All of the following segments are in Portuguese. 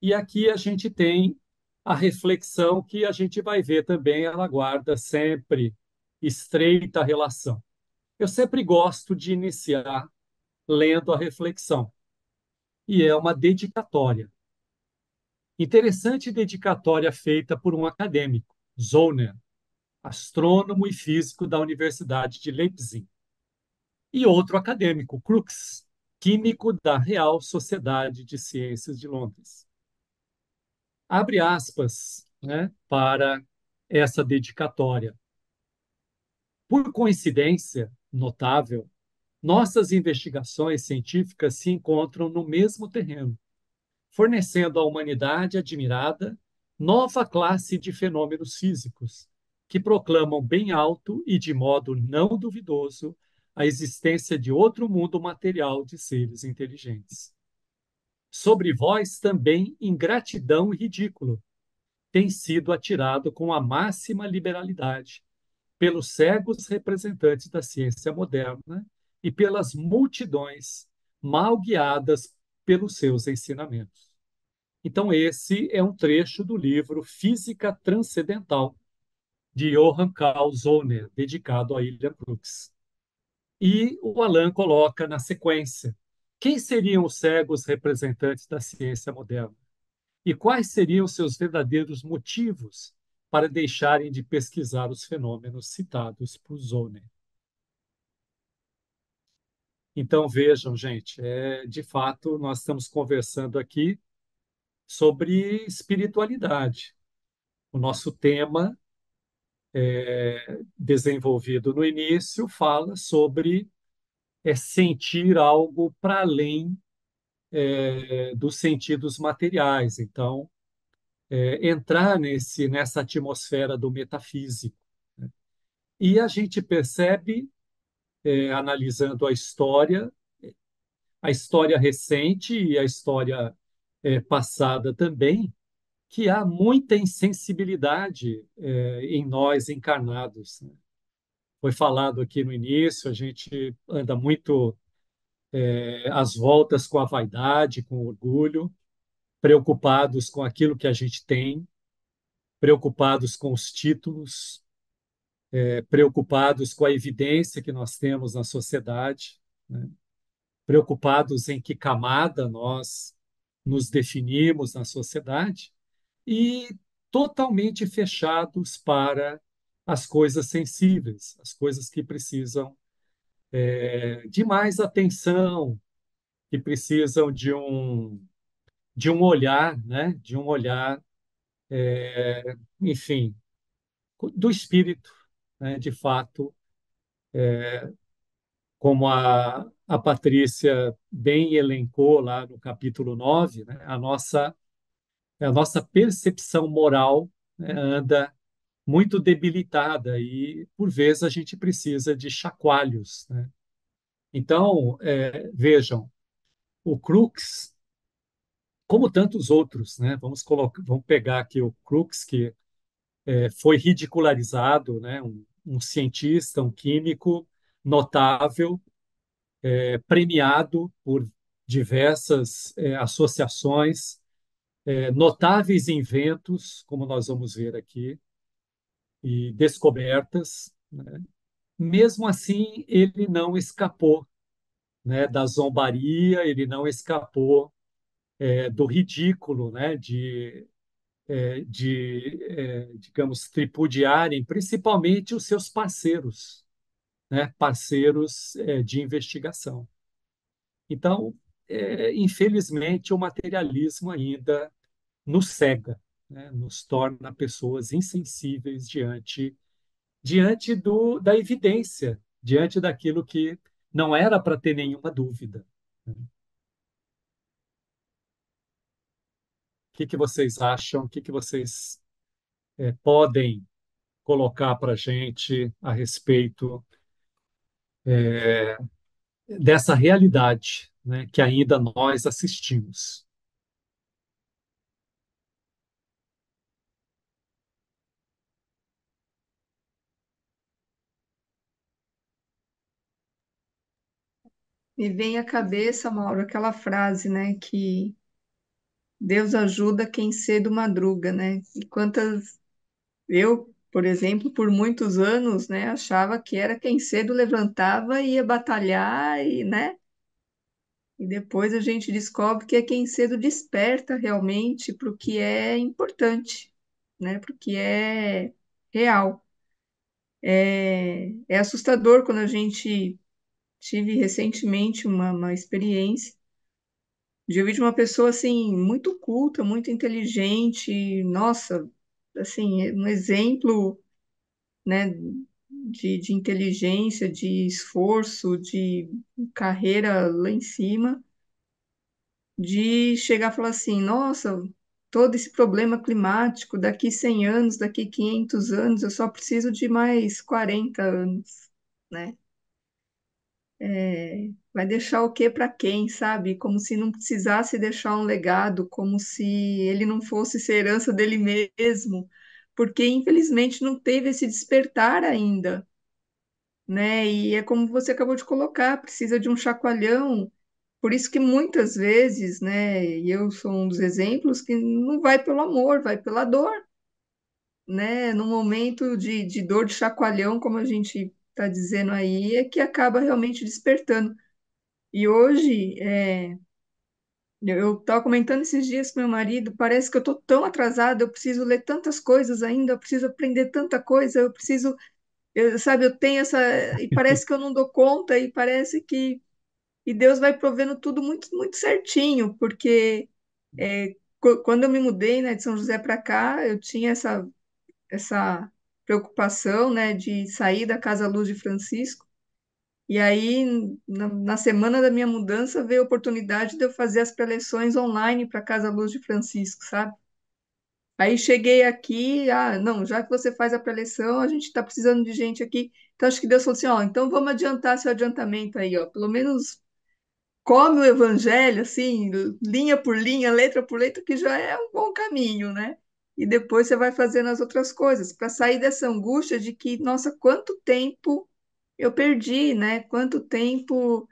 E aqui a gente tem a reflexão que a gente vai ver também, ela guarda sempre estreita relação. Eu sempre gosto de iniciar lendo a reflexão, e é uma dedicatória. Interessante dedicatória feita por um acadêmico, Zollner, astrônomo e físico da Universidade de Leipzig, e outro acadêmico, Crookes, químico da Real Sociedade de Ciências de Londres. Abre aspas, né, para essa dedicatória. Por coincidência notável, nossas investigações científicas se encontram no mesmo terreno, fornecendo à humanidade admirada nova classe de fenômenos físicos que proclamam bem alto e de modo não duvidoso a existência de outro mundo material de seres inteligentes. Sobre vós também ingratidão e ridículo tem sido atirado com a máxima liberalidade pelos cegos representantes da ciência moderna e pelas multidões mal guiadas pelos seus ensinamentos. Então, esse é um trecho do livro Física Transcendental, de Johann Carl Zollner, dedicado a William Crookes. E o Alan coloca na sequência: quem seriam os cegos representantes da ciência moderna? E quais seriam seus verdadeiros motivos para deixarem de pesquisar os fenômenos citados por Zollner? Então, vejam, gente, de fato, nós estamos conversando aqui sobre espiritualidade. O nosso tema, desenvolvido no início, fala sobre sentir algo para além dos sentidos materiais. Então, entrar nessa atmosfera do metafísico. E a gente percebe, analisando a história recente e a história passada também, que há muita insensibilidade em nós encarnados, né? Foi falado aqui no início, a gente anda muito às voltas com a vaidade, com o orgulho, preocupados com aquilo que a gente tem, preocupados com os títulos, preocupados com a evidência que nós temos na sociedade, né? Preocupados em que camada nós nos definimos na sociedade e totalmente fechados para as coisas sensíveis, as coisas que precisam de mais atenção, que precisam de um olhar, né? De um olhar, enfim, do espírito, né? De fato, como a Patrícia bem elencou lá no capítulo 9, né? A nossa percepção moral, né, anda muito debilitada e, por vezes, a gente precisa de chacoalhos, né? Então, vejam, o Crookes, como tantos outros, né? Vamos pegar aqui o Crookes, que foi ridicularizado, né? Um cientista, um químico notável, premiado por diversas associações, notáveis inventos, como nós vamos ver aqui, e descobertas, né? Mesmo assim, ele não escapou, né, da zombaria, ele não escapou do ridículo, né, digamos, tripudiarem, principalmente os seus parceiros, né, parceiros de investigação. Então, infelizmente, o materialismo ainda nos cega, né, nos torna pessoas insensíveis diante da evidência, diante daquilo que não era para ter nenhuma dúvida. O que que vocês acham? O que que vocês podem colocar para a gente a respeito dessa realidade, né, que ainda nós assistimos? Me vem à cabeça, Mauro, aquela frase, né, que Deus ajuda quem cedo madruga, né? E quantas eu, por exemplo, por muitos anos, né, achava que era quem cedo levantava e ia batalhar e, né? E depois a gente descobre que é quem cedo desperta realmente para o que é importante, né? Para o que é real. É assustador quando a gente tive recentemente uma experiência de ouvir de uma pessoa assim muito culta, muito inteligente, nossa, assim, um exemplo, né, de inteligência, de esforço, de carreira lá em cima, de chegar a falar assim, nossa, todo esse problema climático, daqui 100 anos, daqui 500 anos, eu só preciso de mais 40 anos, né? Vai deixar o quê para quem, sabe? Como se não precisasse deixar um legado, como se ele não fosse ser herança dele mesmo, porque infelizmente não teve esse despertar ainda, né? E é como você acabou de colocar, precisa de um chacoalhão. Por isso que muitas vezes, né, e eu sou um dos exemplos, que não vai pelo amor, vai pela dor, né? No momento de dor, de chacoalhão, como a gente está dizendo aí, é que acaba realmente despertando. E hoje, eu estava comentando esses dias com meu marido, parece que eu estou tão atrasada, eu preciso ler tantas coisas ainda, eu preciso aprender tanta coisa, eu preciso, sabe, eu tenho essa, e parece que eu não dou conta, e parece que, e Deus vai provendo tudo muito, muito certinho, porque quando eu me mudei, né, de São José para cá, eu tinha essa preocupação, né, de sair da Casa Luz de Francisco. E aí, na semana da minha mudança, veio a oportunidade de eu fazer as preleções online para Casa Luz de Francisco, sabe? Aí cheguei aqui, não, já que você faz a preleção, a gente está precisando de gente aqui. Então, acho que Deus falou assim, ó, então vamos adiantar seu adiantamento aí, ó, pelo menos come o evangelho, assim, linha por linha, letra por letra, que já é um bom caminho, né? E depois você vai fazendo as outras coisas, para sair dessa angústia de que, nossa, quanto tempo eu perdi, né? Quanto tempo,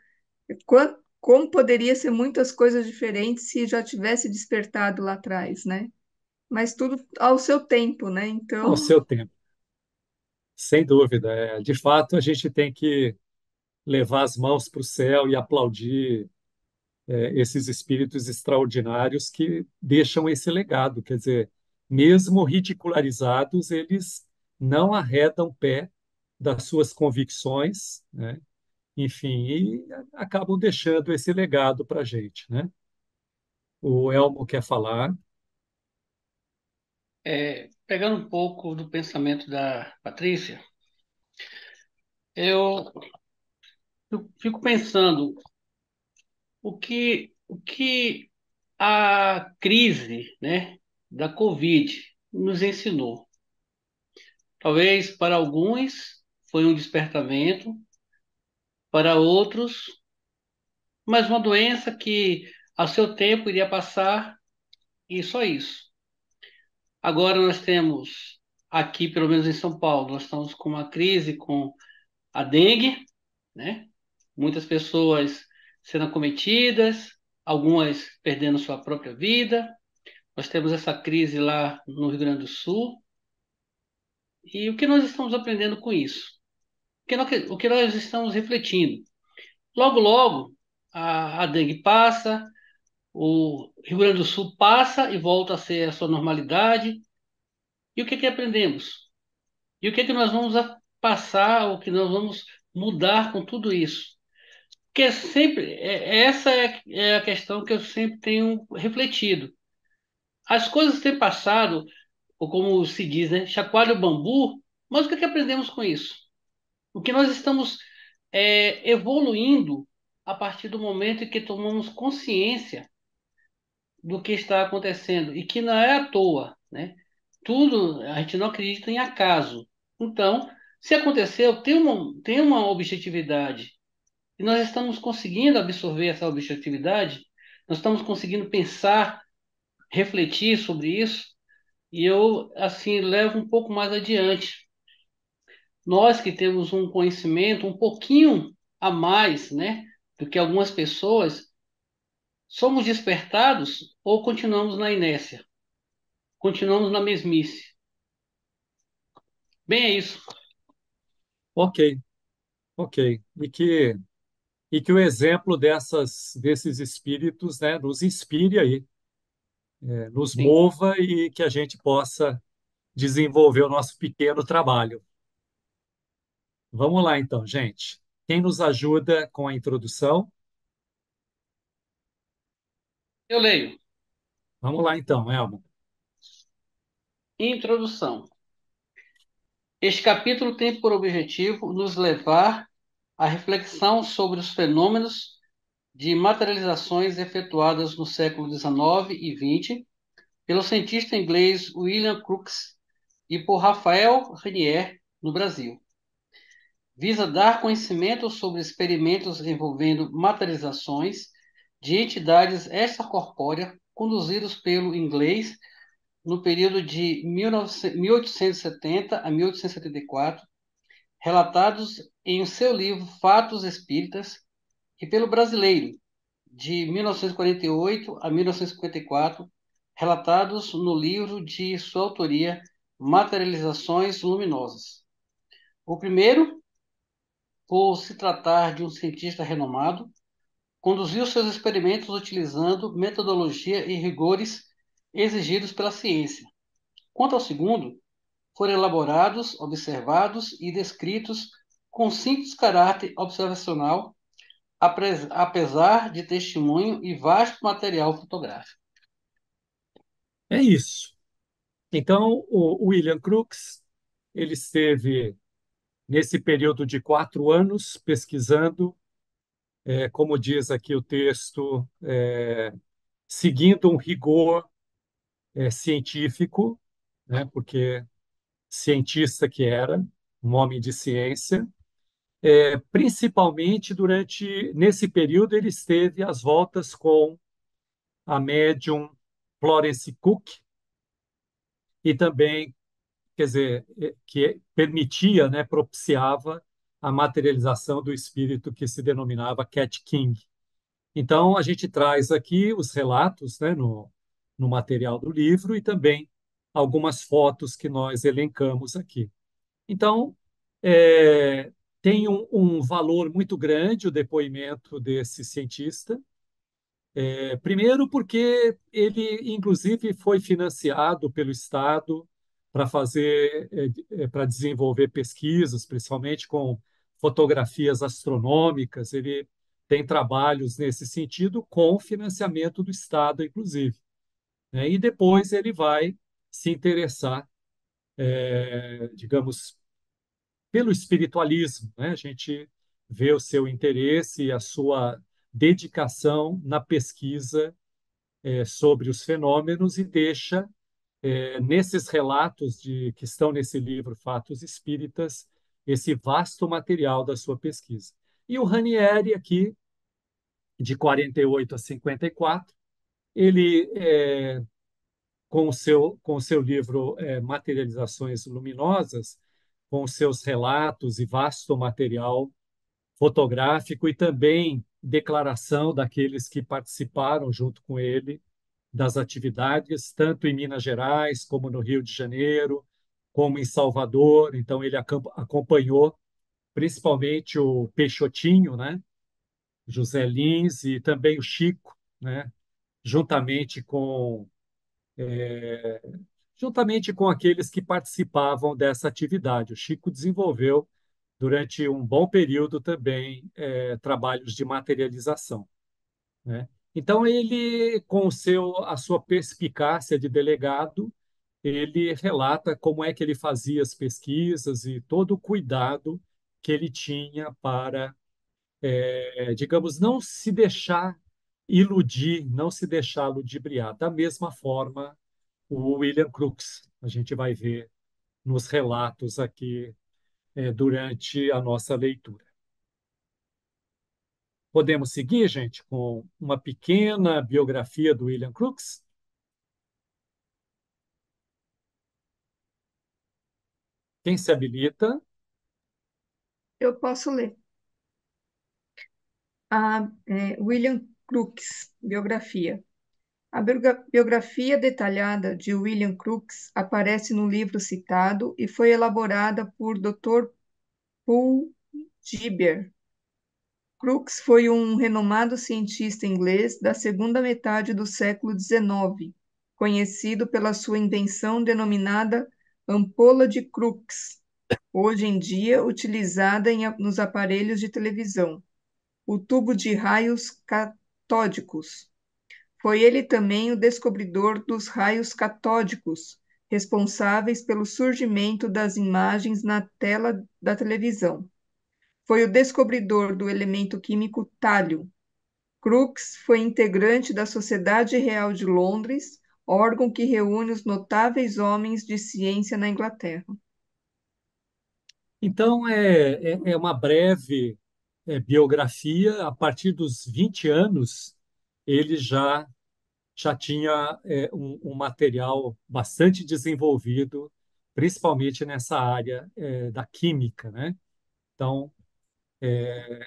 como poderia ser muitas coisas diferentes se já tivesse despertado lá atrás, né? Mas tudo ao seu tempo, né? Então, Ao seu tempo, sem dúvida. De fato, a gente tem que levar as mãos para o céu e aplaudir esses espíritos extraordinários que deixam esse legado. Quer dizer, mesmo ridicularizados, eles não arredam pé das suas convicções, né? Enfim, e acabam deixando esse legado para a gente, né? O Elmo quer falar. Pegando um pouco do pensamento da Patrícia, eu, eu fico pensando o que a crise, né, da Covid nos ensinou. Talvez para alguns foi um despertamento, para outros, mas uma doença que ao seu tempo iria passar e só isso. Agora nós temos aqui, pelo menos em São Paulo, nós estamos com uma crise com a dengue, né? Muitas pessoas sendo acometidas, algumas perdendo sua própria vida. Nós temos essa crise lá no Rio Grande do Sul. E o que nós estamos aprendendo com isso? O que nós estamos refletindo? Logo, logo, a dengue passa, o Rio Grande do Sul passa e volta a ser a sua normalidade. E o que aprendemos? E o que nós vamos passar, o que nós vamos mudar com tudo isso? Porque essa é a questão que eu sempre tenho refletido. As coisas têm passado, ou como se diz, né, chacoalha o bambu, mas o que aprendemos com isso? O que nós estamos evoluindo a partir do momento em que tomamos consciência do que está acontecendo e que não é à toa, né? Tudo a gente não acredita em acaso. Então, se aconteceu, tem uma objetividade. E nós estamos conseguindo absorver essa objetividade, nós estamos conseguindo pensar, refletir sobre isso, e eu, assim, levo um pouco mais adiante. Nós que temos um conhecimento um pouquinho a mais, né, do que algumas pessoas, Somos despertados ou continuamos na inércia? Continuamos na mesmice? Bem, é isso. Ok, ok. E que o exemplo desses espíritos, né, nos inspire aí, nos Sim. mova e que a gente possa desenvolver o nosso pequeno trabalho. Vamos lá, então, gente. Quem nos ajuda com a introdução? Eu leio. Vamos lá, então, Elmo. Introdução. Este capítulo tem por objetivo nos levar à reflexão sobre os fenômenos de materializações efetuadas no século XIX e XX pelo cientista inglês William Crookes e por Rafael Renier no Brasil. Visa dar conhecimento sobre experimentos envolvendo materializações de entidades extracorpóreas conduzidos pelo inglês no período de 1870 a 1874, relatados em seu livro Fatos Espíritas, e pelo brasileiro, de 1948 a 1954, relatados no livro de sua autoria Materializações Luminosas. O primeiro, por se tratar de um cientista renomado, conduziu seus experimentos utilizando metodologia e rigores exigidos pela ciência. Quanto ao segundo, foram elaborados, observados e descritos com simples caráter observacional, apesar de testemunho e vasto material fotográfico. É isso. Então, o William Crookes, ele esteve nesse período de 4 anos pesquisando, como diz aqui o texto, seguindo um rigor científico, né, porque cientista que era, um homem de ciência. Principalmente nesse período, ele esteve às voltas com a médium Florence Cook e também, quer dizer, que permitia, né, propiciava a materialização do espírito que se denominava Cat King. Então, a gente traz aqui os relatos, né, no material do livro e também algumas fotos que nós elencamos aqui. Então, é, tem um valor muito grande o depoimento desse cientista. Primeiro, porque ele, inclusive, foi financiado pelo Estado para para desenvolver pesquisas, principalmente com fotografias astronômicas. Ele tem trabalhos nesse sentido com financiamento do Estado, inclusive, né? E depois ele vai se interessar, digamos, pelo espiritualismo, né? A gente vê o seu interesse e a sua dedicação na pesquisa sobre os fenômenos e deixa nesses relatos que estão nesse livro Fatos Espíritas esse vasto material da sua pesquisa. E o Ranieri aqui, de 48 a 54, ele com o seu livro Materializações Luminosas, com os seus relatos e vasto material fotográfico e também declaração daqueles que participaram junto com ele das atividades, tanto em Minas Gerais, como no Rio de Janeiro, como em Salvador. Então, ele acompanhou principalmente o Peixotinho, né? José Lins e também o Chico, né? Juntamente com, juntamente com aqueles que participavam dessa atividade. O Chico desenvolveu, durante um bom período, também trabalhos de materialização, né? Então, ele, com a sua perspicácia de delegado, ele relata como é que ele fazia as pesquisas e todo o cuidado que ele tinha para, digamos, não se deixar iludir, não se deixar ludibriar. Da mesma forma, o William Crookes, a gente vai ver nos relatos aqui, durante a nossa leitura. Podemos seguir, gente, com uma pequena biografia do William Crookes? Quem se habilita? Eu posso ler. William Crookes, biografia. A biografia detalhada de William Crookes aparece no livro citado e foi elaborada por Dr. Paul Gilbert. Crookes foi um renomado cientista inglês da segunda metade do século XIX, conhecido pela sua invenção denominada ampola de Crookes, hoje em dia utilizada nos aparelhos de televisão, o tubo de raios catódicos. Foi ele também o descobridor dos raios catódicos, responsáveis pelo surgimento das imagens na tela da televisão. Foi o descobridor do elemento químico tálio. Crookes foi integrante da Sociedade Real de Londres, órgão que reúne os notáveis homens de ciência na Inglaterra. Então, é uma breve biografia. A partir dos 20 anos, ele já tinha um material bastante desenvolvido, principalmente nessa área da química, né? Então,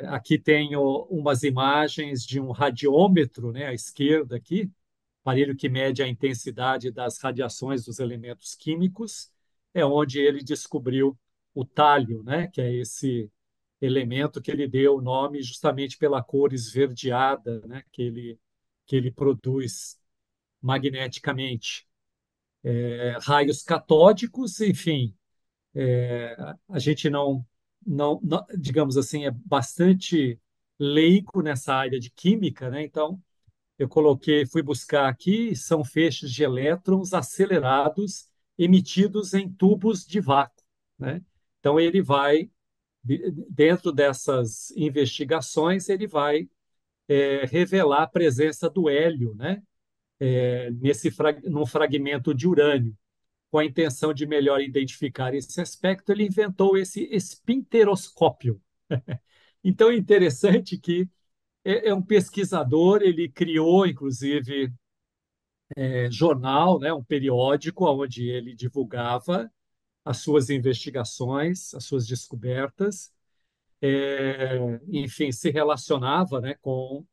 aqui tenho umas imagens de um radiômetro, né, à esquerda aqui, aparelho que mede a intensidade das radiações dos elementos químicos, é onde ele descobriu o tálio, né, que é esse elemento que ele deu o nome justamente pela cor esverdeada, né, que ele produz magneticamente. Raios catódicos, enfim, a gente não, digamos assim, é bastante leigo nessa área de química, né? Então, eu fui buscar aqui, são feixes de elétrons acelerados emitidos em tubos de vácuo, né? Então, dentro dessas investigações, ele vai revelar a presença do hélio, né? Num fragmento de urânio. Com a intenção de melhor identificar esse aspecto, ele inventou esse espinteroscópio. Então, é interessante que é um pesquisador, ele criou, inclusive, jornal, né, um periódico, onde ele divulgava as suas investigações, as suas descobertas, enfim, se relacionava, né, com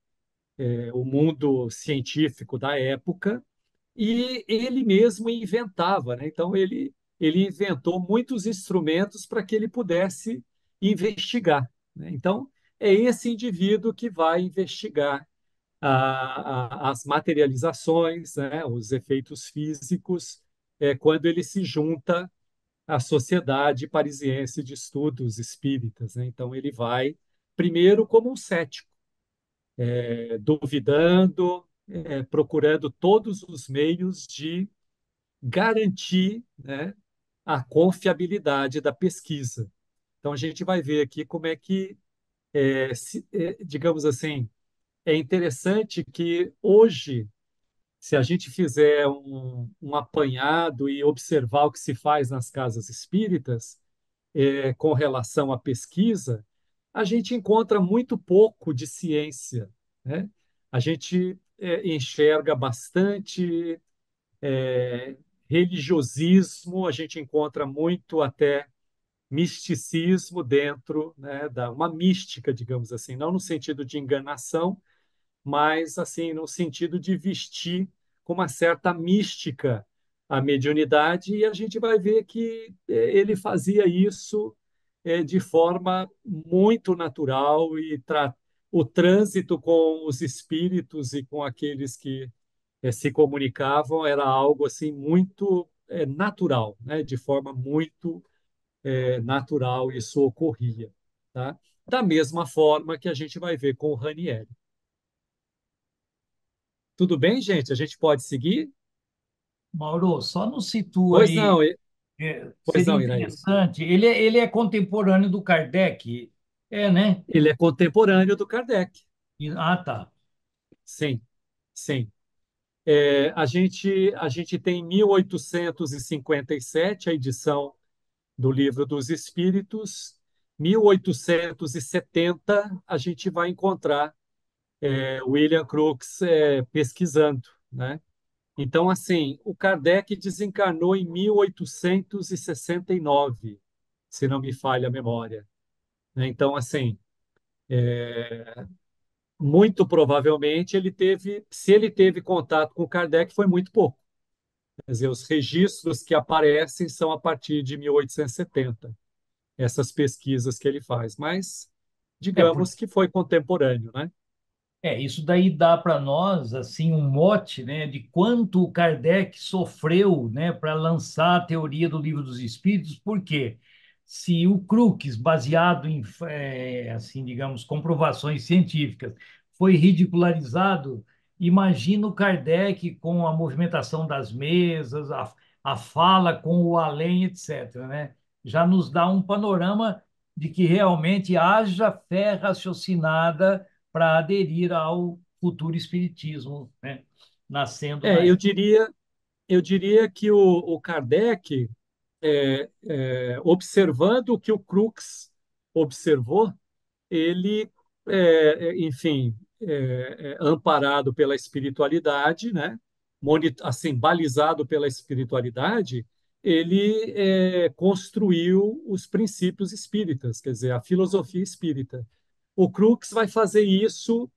o mundo científico da época, e ele mesmo inventava, né? Então, ele inventou muitos instrumentos para que ele pudesse investigar, né? Então, é esse indivíduo que vai investigar as materializações, né? Os efeitos físicos, quando ele se junta à Sociedade Parisiense de Estudos Espíritas, né? Então, ele vai, primeiro, como um cético, duvidando, procurando todos os meios de garantir, né, a confiabilidade da pesquisa. Então, a gente vai ver aqui como é que, digamos assim, é interessante que hoje, se a gente fizer um apanhado e observar o que se faz nas casas espíritas, com relação à pesquisa, a gente encontra muito pouco de ciência, né? A gente enxerga bastante religiosismo, a gente encontra muito até misticismo dentro, né, da uma mística, digamos assim, não no sentido de enganação, mas assim no sentido de vestir com uma certa mística a mediunidade, e a gente vai ver que ele fazia isso de forma muito natural o trânsito com os espíritos e com aqueles que se comunicavam era algo assim muito natural, né? De forma muito natural isso ocorria, tá? Da mesma forma que a gente vai ver com o Ranieri. Tudo bem, gente? A gente pode seguir? Mauro, só nos situa Pois aí, não, pois seria não, Iraí. interessante. Ele é contemporâneo do Kardec, né? Ele é contemporâneo do Kardec. Ah, tá. Sim, sim. A gente tem em 1857 a edição do Livro dos Espíritos. 1870 a gente vai encontrar William Crookes pesquisando, né? Então, assim, o Kardec desencarnou em 1869, se não me falha a memória, né? Então, assim, muito provavelmente se ele teve contato com Kardec, foi muito pouco. Quer dizer, os registros que aparecem são a partir de 1870, essas pesquisas que ele faz, mas É, digamos que foi contemporâneo, né? isso daí dá para nós assim um mote, né, de quanto o Kardec sofreu, né, para lançar a teoria do Livro dos Espíritos. Porque se o Crookes, baseado em assim, digamos, comprovações científicas, foi ridicularizado, imagina o Kardec com a movimentação das mesas, a fala com o além, etc., né? Já nos dá um panorama de que realmente haja fé raciocinada para aderir ao futuro espiritismo, né? Nascendo na É, época. eu diria que o Kardec, observando o que o Crookes observou, ele, enfim, amparado pela espiritualidade, né? Assim, balizado pela espiritualidade, ele construiu os princípios espíritas, quer dizer, a filosofia espírita. O Crookes vai fazer isso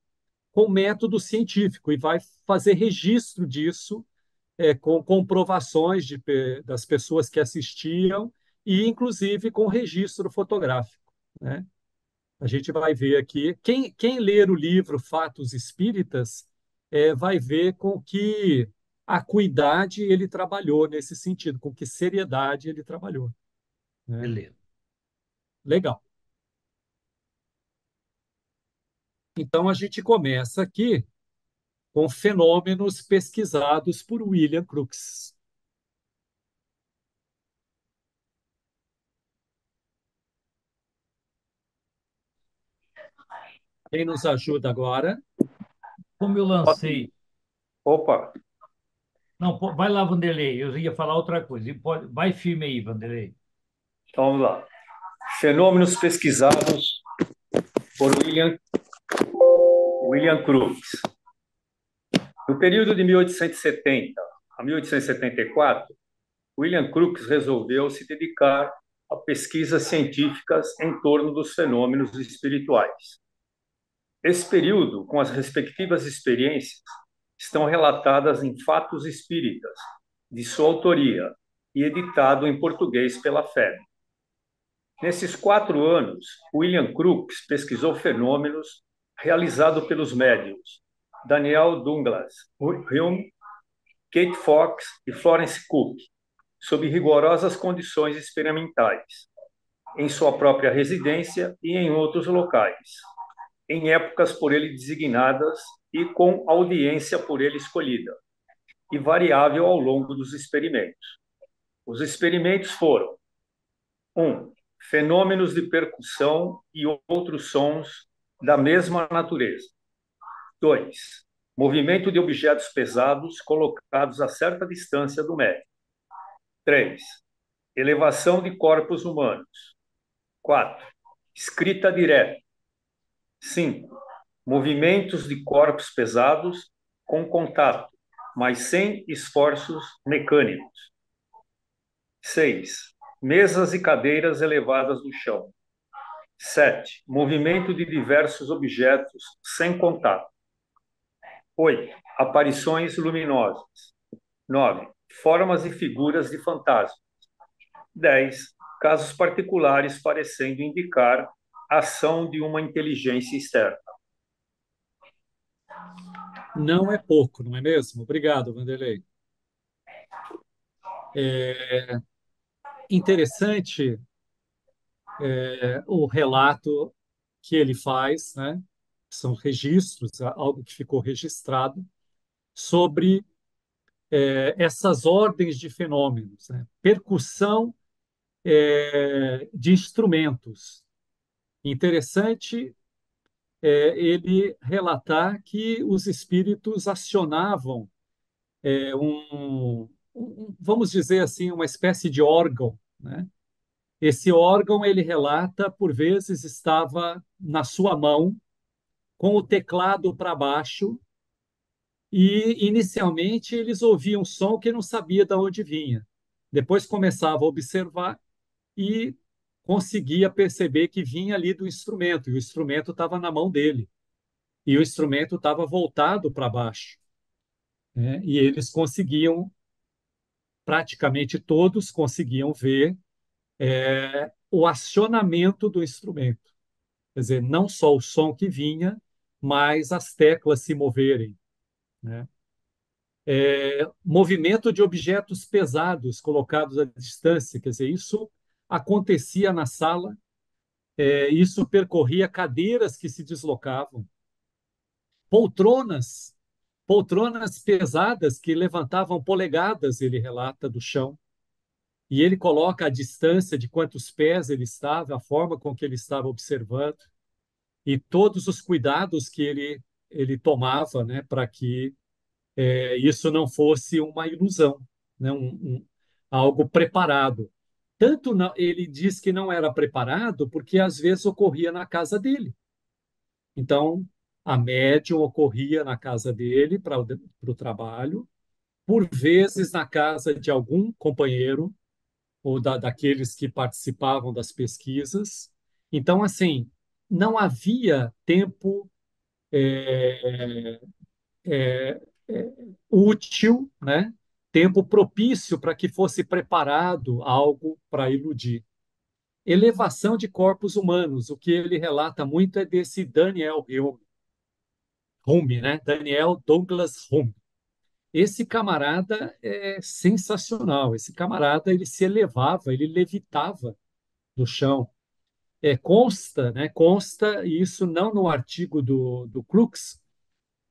com método científico e vai fazer registro disso, com comprovações das pessoas que assistiam e, inclusive, com registro fotográfico, né? A gente vai ver aqui. Quem ler o livro Fatos Espíritas vai ver com que acuidade ele trabalhou nesse sentido, com que seriedade ele trabalhou, né? Beleza. Legal. Então, a gente começa aqui com fenômenos pesquisados por William Crookes. Quem nos ajuda agora? Como eu Ótimo. lancei. Opa, Não, vai lá, Vanderlei. Eu ia falar outra coisa. Vai firme aí, Vanderlei. então vamos lá. Fenômenos pesquisados por William Crookes. No período de 1870 a 1874, William Crookes resolveu se dedicar a pesquisas científicas em torno dos fenômenos espirituais. Esse período, com as respectivas experiências, estão relatadas em Fatos Espíritas, de sua autoria, e editado em português pela FEB. Nesses 4 anos, William Crookes pesquisou fenômenos realizados pelos médiuns Daniel Douglas Hume, Kate Fox e Florence Cook, sob rigorosas condições experimentais, em sua própria residência e em outros locais, em épocas por ele designadas e com audiência por ele escolhida, e variável ao longo dos experimentos. Os experimentos foram: 1. Fenômenos de percussão e outros sons da mesma natureza. 2. Movimento de objetos pesados colocados a certa distância do médium. 3. Elevação de corpos humanos. 4. Escrita direta. 5. Movimentos de corpos pesados com contato, mas sem esforços mecânicos. 6. Mesas e cadeiras elevadas do chão. 7. Movimento de diversos objetos sem contato. 8. Aparições luminosas. 9. Formas e figuras de fantasmas. 10. Casos particulares parecendo indicar a ação de uma inteligência externa. Não é pouco, não é mesmo? Obrigado, Vanderlei. É interessante o relato que ele faz, né? São registros, algo que ficou registrado sobre essas ordens de fenômenos, né? Percussão de instrumentos. Interessante ele relatar que os espíritos acionavam vamos dizer assim, uma espécie de órgão, né? Esse órgão, ele relata, por vezes estava na sua mão, com o teclado para baixo, e inicialmente eles ouviam um som que não sabia de onde vinha. Depois começava a observar e conseguia perceber que vinha ali do instrumento, e o instrumento estava na mão dele. e o instrumento estava voltado para baixo, né? E eles conseguiam, praticamente todos conseguiam ver o acionamento do instrumento. Quer dizer, não só o som que vinha, mas as teclas se moverem, né? Movimento de objetos pesados colocados à distância, quer dizer, isso acontecia na sala, isso percorria cadeiras que se deslocavam, poltronas, poltronas pesadas que levantavam polegadas, ele relata, do chão, e ele coloca a distância de quantos pés ele estava, a forma com que ele estava observando, e todos os cuidados que ele tomava, né, para que isso não fosse uma ilusão, né, algo preparado. Tanto não, ele diz que não era preparado porque às vezes ocorria na casa dele. Então, a médium ocorria na casa dele para o trabalho, por vezes na casa de algum companheiro ou daqueles que participavam das pesquisas. Então, assim, não havia tempo é, é, útil, né? Tempo propício para que fosse preparado algo para iludir. Elevação de corpos humanos, o que ele relata muito é desse Daniel Hume, né? Daniel Douglas Hume. Esse camarada é sensacional. Esse camarada ele se elevava, ele levitava do chão. Consta, né? Consta isso não no artigo do Crookes,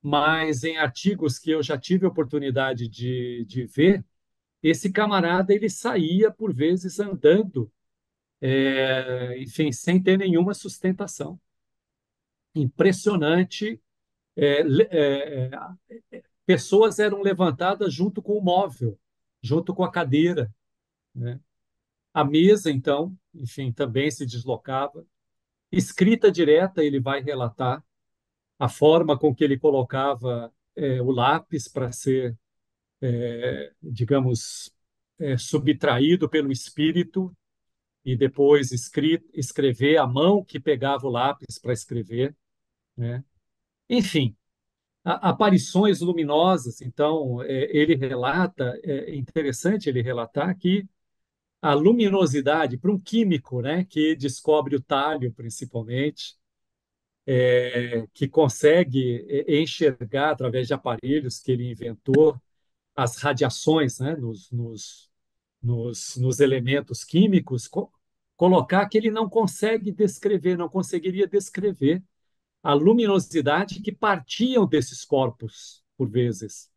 mas em artigos que eu já tive a oportunidade de ver, esse camarada ele saía por vezes andando, enfim, sem ter nenhuma sustentação. Impressionante. É, é, pessoas eram levantadas junto com o móvel, junto com a cadeira, né? A mesa, então, enfim, também se deslocava. Escrita direta, ele vai relatar a forma com que ele colocava o lápis para ser, digamos, subtraído pelo espírito e depois escrever a mão que pegava o lápis para escrever, né? Enfim, aparições luminosas. Então, ele relata, é interessante ele relatar que a luminosidade para um químico, né, que descobre o talho, principalmente, que consegue enxergar através de aparelhos que ele inventou as radiações, né, nos elementos químicos, colocar que ele não consegue descrever, não conseguiria descrever a luminosidade que partiam desses corpos, por vezes,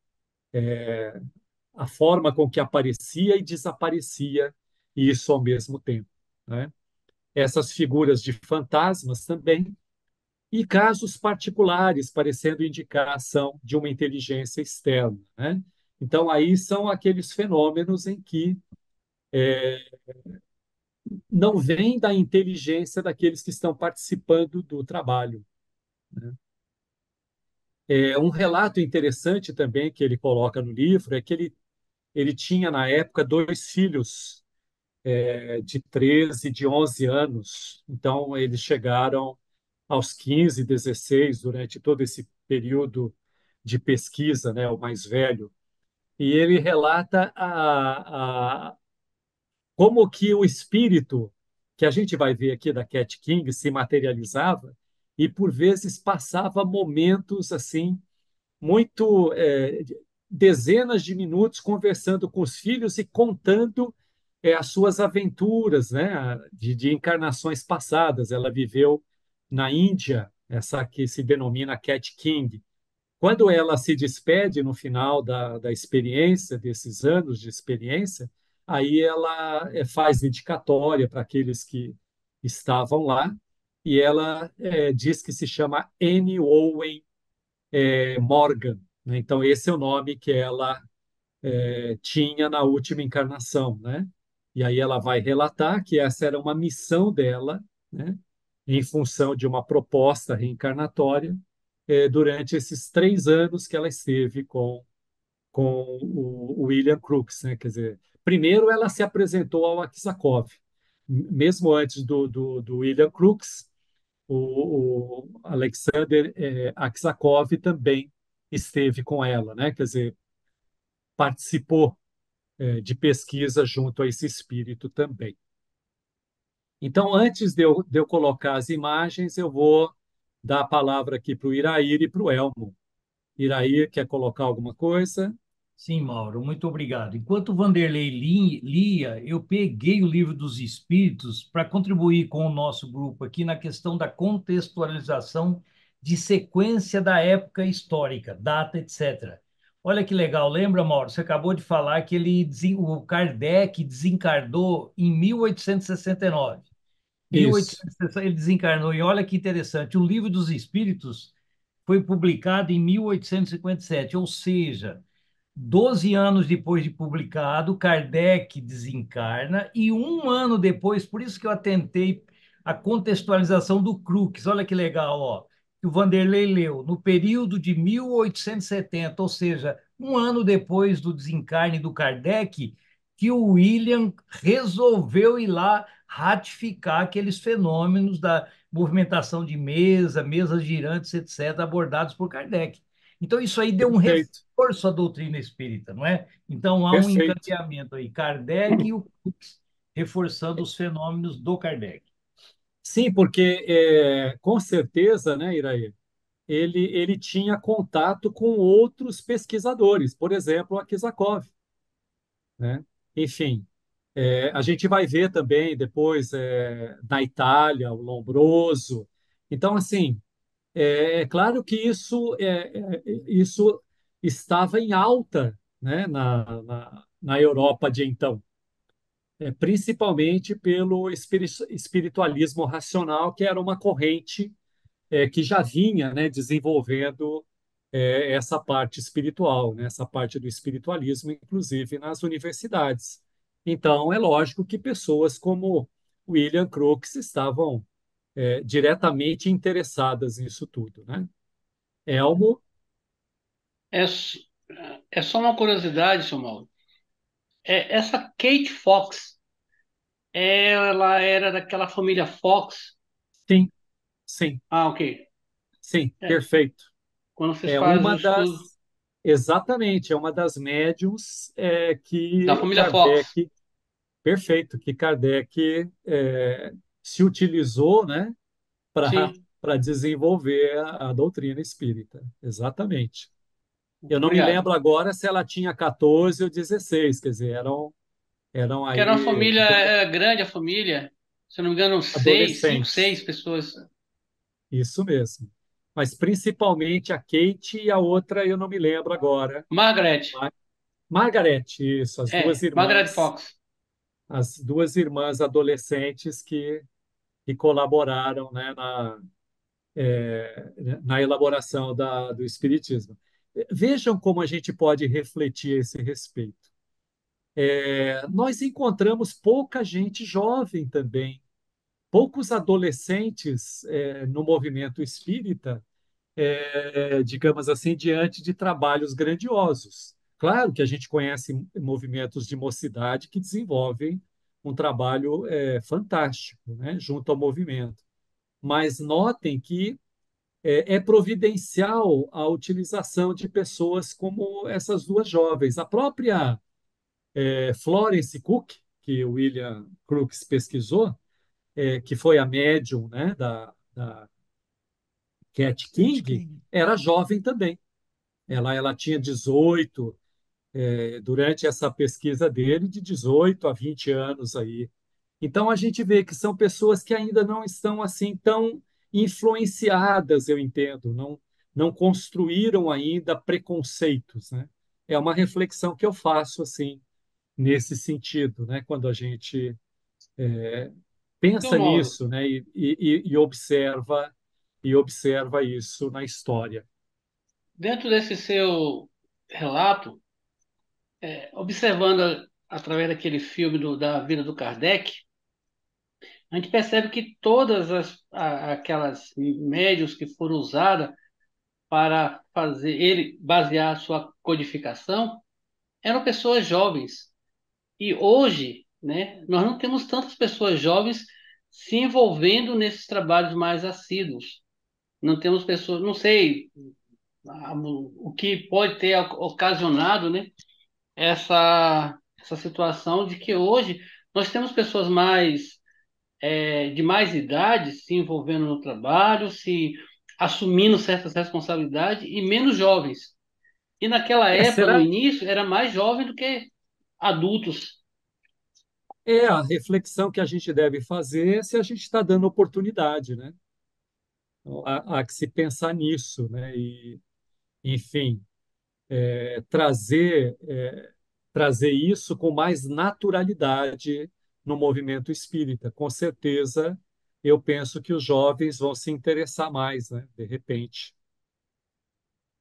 a forma com que aparecia e desaparecia, e isso ao mesmo tempo, né? Essas figuras de fantasmas também, e casos particulares, parecendo indicar a ação de uma inteligência externa, né? Então, aí são aqueles fenômenos em que não vem da inteligência daqueles que estão participando do trabalho. Um relato interessante também que ele coloca no livro é que ele tinha, na época, dois filhos de 13 e de 11 anos. Então, eles chegaram aos 15, 16, durante todo esse período de pesquisa, né, o mais velho. E ele relata como que o espírito, que a gente vai ver aqui da Cat King, se materializava e, por vezes, passava momentos assim muito dezenas de minutos conversando com os filhos e contando as suas aventuras, né, de encarnações passadas. Ela viveu na Índia, essa que se denomina Cat King. Quando ela se despede no final da experiência, desses anos de experiência, aí ela faz dedicatória para aqueles que estavam lá, e ela diz que se chama Annie Owen Morgan, né? Então, esse é o nome que ela tinha na última encarnação, né? E aí ela vai relatar que essa era uma missão dela, né? Em função de uma proposta reencarnatória, durante esses 3 anos que ela esteve com o William Crookes, né? Quer dizer, primeiro ela se apresentou ao Aksakov, mesmo antes do William Crookes, o Alexander Aksakov também esteve com ela, né? Quer dizer, participou de pesquisa junto a esse espírito também. Então, antes de eu colocar as imagens, eu vou dar a palavra aqui para o Irair e para o Elmo. Irair, quer colocar alguma coisa? Sim, Mauro, muito obrigado. Enquanto o Vanderlei lia, eu peguei o Livro dos Espíritos para contribuir com o nosso grupo aqui na questão da contextualização de sequência da época histórica, data, etc. Olha que legal, lembra, Mauro? Você acabou de falar que o Kardec desencarnou em 1869. Isso. 1860 ele desencarnou, e olha que interessante, o Livro dos Espíritos foi publicado em 1857, ou seja, 12 anos depois de publicado, Kardec desencarna e um ano depois, por isso que eu atentei a contextualização do Crookes. Olha que legal, ó, que o Vanderlei leu, no período de 1870, ou seja, um ano depois do desencarne do Kardec, que o William resolveu ir lá ratificar aqueles fenômenos da movimentação de mesa, mesas girantes, etc., abordados por Kardec. Então, isso aí deu um Perfeito, reforço à doutrina espírita, não é? Então, há um perfeito. encadeamento aí, Kardec e o Crookes, reforçando os fenômenos do Kardec. Sim, porque com certeza, né, Irair, ele tinha contato com outros pesquisadores, por exemplo, a Kizakov, né? Enfim, a gente vai ver também depois na Itália, o Lombroso. Então, assim, é claro que isso estava em alta, né, na Europa de então, principalmente pelo espiritualismo racional, que era uma corrente que já vinha, né, desenvolvendo essa parte espiritual, né, essa parte do espiritualismo, inclusive nas universidades. Então, é lógico que pessoas como William Crookes estavam diretamente interessadas nisso tudo, né? Elmo, É, é só uma curiosidade, seu Mauro. Essa Kate Fox, ela era daquela família Fox. sim, sim, Ah, ok. sim, É, perfeito. quando vocês É fazem o uma estudo das, exatamente, é uma das médiums da que família Fox. Kardec, perfeito, que Kardec se utilizou, né, Sim, para desenvolver a doutrina espírita. Exatamente. Eu muito não me obrigado. lembro agora se ela tinha 14 ou 16, quer dizer, eram Que era uma aí família, era grande a família. Se eu não me engano, seis, cinco, seis adolescentes. pessoas. Isso mesmo. Mas principalmente a Kate e a outra eu não me lembro agora. Margaret. Ma- Margaret, isso, Margaret Fox. as duas irmãs adolescentes que colaboraram, né, na elaboração do Espiritismo. Vejam como a gente pode refletir a esse respeito. Nós encontramos pouca gente jovem também, poucos adolescentes no movimento espírita, digamos assim, diante de trabalhos grandiosos. Claro que a gente conhece movimentos de mocidade que desenvolvem um trabalho fantástico, né, junto ao movimento. Mas notem que é providencial a utilização de pessoas como essas duas jovens. A própria Florence Cook, que o William Crookes pesquisou, que foi a médium, né, da Cat King, era jovem também. Ela tinha 18, durante essa pesquisa dele, de 18 a 20 anos aí. Então a gente vê que são pessoas que ainda não estão assim tão influenciadas, eu entendo, não construíram ainda preconceitos, né? É uma reflexão que eu faço assim nesse sentido, né? Quando a gente Então, pensa Mauro, nisso, né? E observa isso na história. dentro desse seu relato, observando através daquele filme da vida do Kardec, a gente percebe que todas aquelas médios que foram usadas para fazer ele basear a sua codificação eram pessoas jovens. E hoje, né, nós não temos tantas pessoas jovens se envolvendo nesses trabalhos mais assíduos. Não temos pessoas, não sei o que pode ter ocasionado, né, essa situação de que hoje nós temos pessoas de mais idade se envolvendo no trabalho, se assumindo certas responsabilidades e menos jovens. E naquela época, no Será? início, era mais jovem do que adultos. É a reflexão que a gente deve fazer se a gente está dando oportunidade, né? Há que se pensar nisso, né? E, enfim, trazer isso com mais naturalidade no movimento espírita. Com certeza, eu penso que os jovens vão se interessar mais, né? De repente.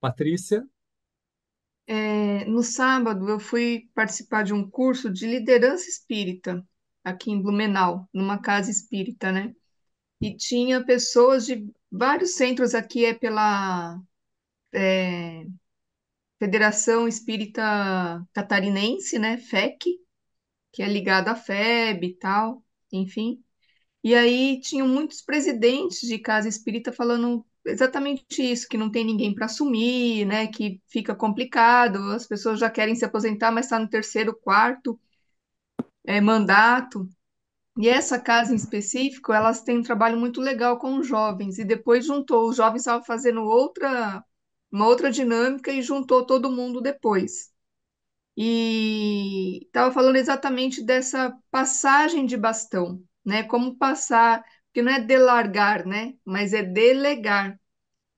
Patrícia? No sábado, eu fui participar de um curso de liderança espírita aqui em Blumenau, numa casa espírita, né? E tinha pessoas de vários centros aqui, é pela Federação Espírita Catarinense, né? FEC, que é ligada à FEB e tal, enfim. E aí tinham muitos presidentes de casa espírita falando exatamente isso, que não tem ninguém para assumir, né? Que fica complicado, as pessoas já querem se aposentar, mas está no terceiro, quarto mandato. E essa casa em específico, elas têm um trabalho muito legal com os jovens. E depois juntou, os jovens estavam fazendo uma outra dinâmica e juntou todo mundo depois. E estava falando exatamente dessa passagem de bastão, né? Como passar, porque não é delargar, né? Mas é delegar.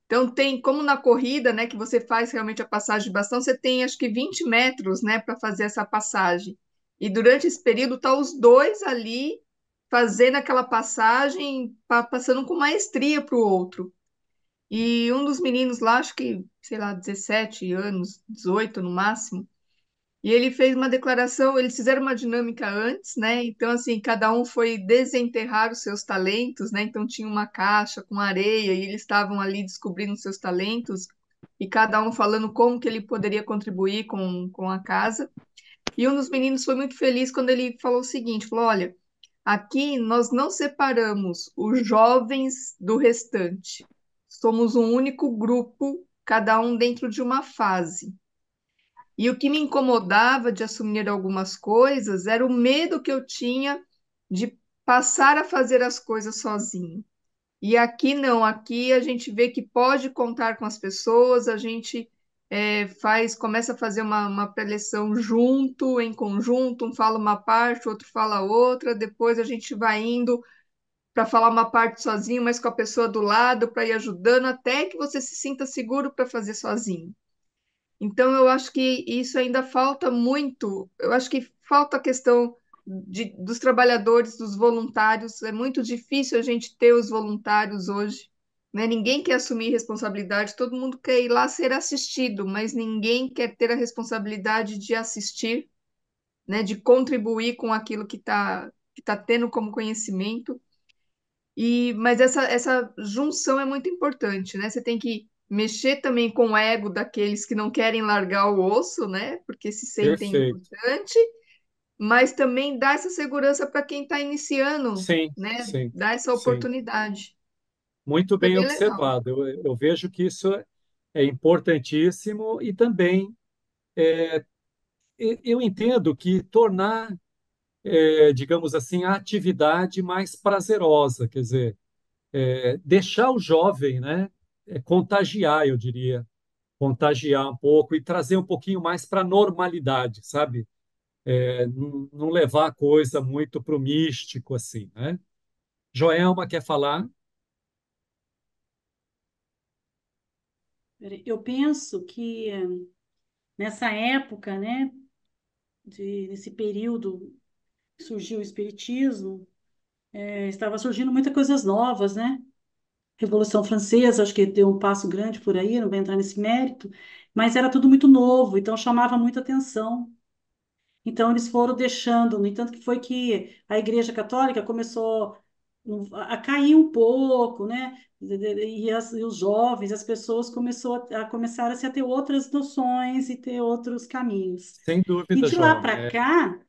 Então tem, como na corrida, né, que você faz realmente a passagem de bastão, você tem acho que 20 metros, né, para fazer essa passagem. E durante esse período tá os dois ali fazendo aquela passagem, passando com maestria para o outro. E um dos meninos lá, acho que, sei lá, 17 anos, 18 no máximo, e ele fez uma declaração, eles fizeram uma dinâmica antes, né? Então, assim, cada um foi desenterrar os seus talentos, né? Então, tinha uma caixa com areia e eles estavam ali descobrindo seus talentos e cada um falando como que ele poderia contribuir com a casa. E um dos meninos foi muito feliz quando ele falou o seguinte, falou, olha, aqui nós não separamos os jovens do restante. Somos um único grupo, cada um dentro de uma fase. E o que me incomodava de assumir algumas coisas era o medo que eu tinha de passar a fazer as coisas sozinho. E aqui não, aqui a gente vê que pode contar com as pessoas, a gente começa a fazer uma preleção junto, em conjunto, um fala uma parte, outro fala outra, depois a gente vai indo para falar uma parte sozinho, mas com a pessoa do lado, para ir ajudando, até que você se sinta seguro para fazer sozinho. Então, eu acho que isso ainda falta muito. Eu acho que falta a questão dos trabalhadores, dos voluntários. É muito difícil a gente ter os voluntários hoje, né? Ninguém quer assumir responsabilidade, todo mundo quer ir lá ser assistido, mas ninguém quer ter a responsabilidade de assistir, né? De contribuir com aquilo que tá tendo como conhecimento. Mas essa junção é muito importante, né? Você tem que mexer também com o ego daqueles que não querem largar o osso, né? Porque se sentem Perfeito. importante, mas também dar essa segurança para quem está iniciando, Sim, né? sim, Dar essa sim. oportunidade. Muito Foi bem bem legal. observado. Eu vejo que isso é importantíssimo e também eu entendo que tornar, digamos assim, a atividade mais prazerosa, quer dizer, deixar o jovem, né, contagiar, eu diria, contagiar um pouco e trazer um pouquinho mais para a normalidade, sabe? Não levar a coisa muito para o místico, assim, né? Joelma quer falar? Eu penso que nessa época, né, nesse período que surgiu o Espiritismo, estava surgindo muitas coisas novas, né? Revolução Francesa, acho que deu um passo grande por aí, não vou entrar nesse mérito, mas era tudo muito novo, então chamava muita atenção. Então eles foram deixando, no entanto que foi que a Igreja Católica começou a cair um pouco, né? E os jovens, as pessoas começaram a ter outras noções e ter outros caminhos. Sem E dúvida, de lá Joelma. para cá,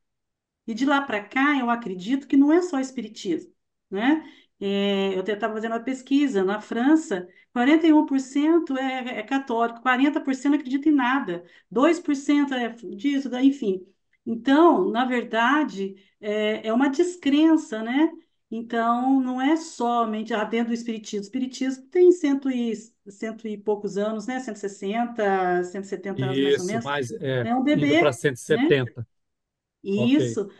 e de lá para cá, eu acredito que não é só espiritismo. né? Eu até estava fazendo uma pesquisa, na França, 41% é católico, 40% não acredita em nada, 2% é disso, enfim. Então, na verdade, é uma descrença, né? Então, não é somente dentro do Espiritismo. O Espiritismo tem cento e poucos anos, né? 160, 170 anos, mais ou Isso, menos. mais É um indo para bebê, né? 170. Ok. Isso.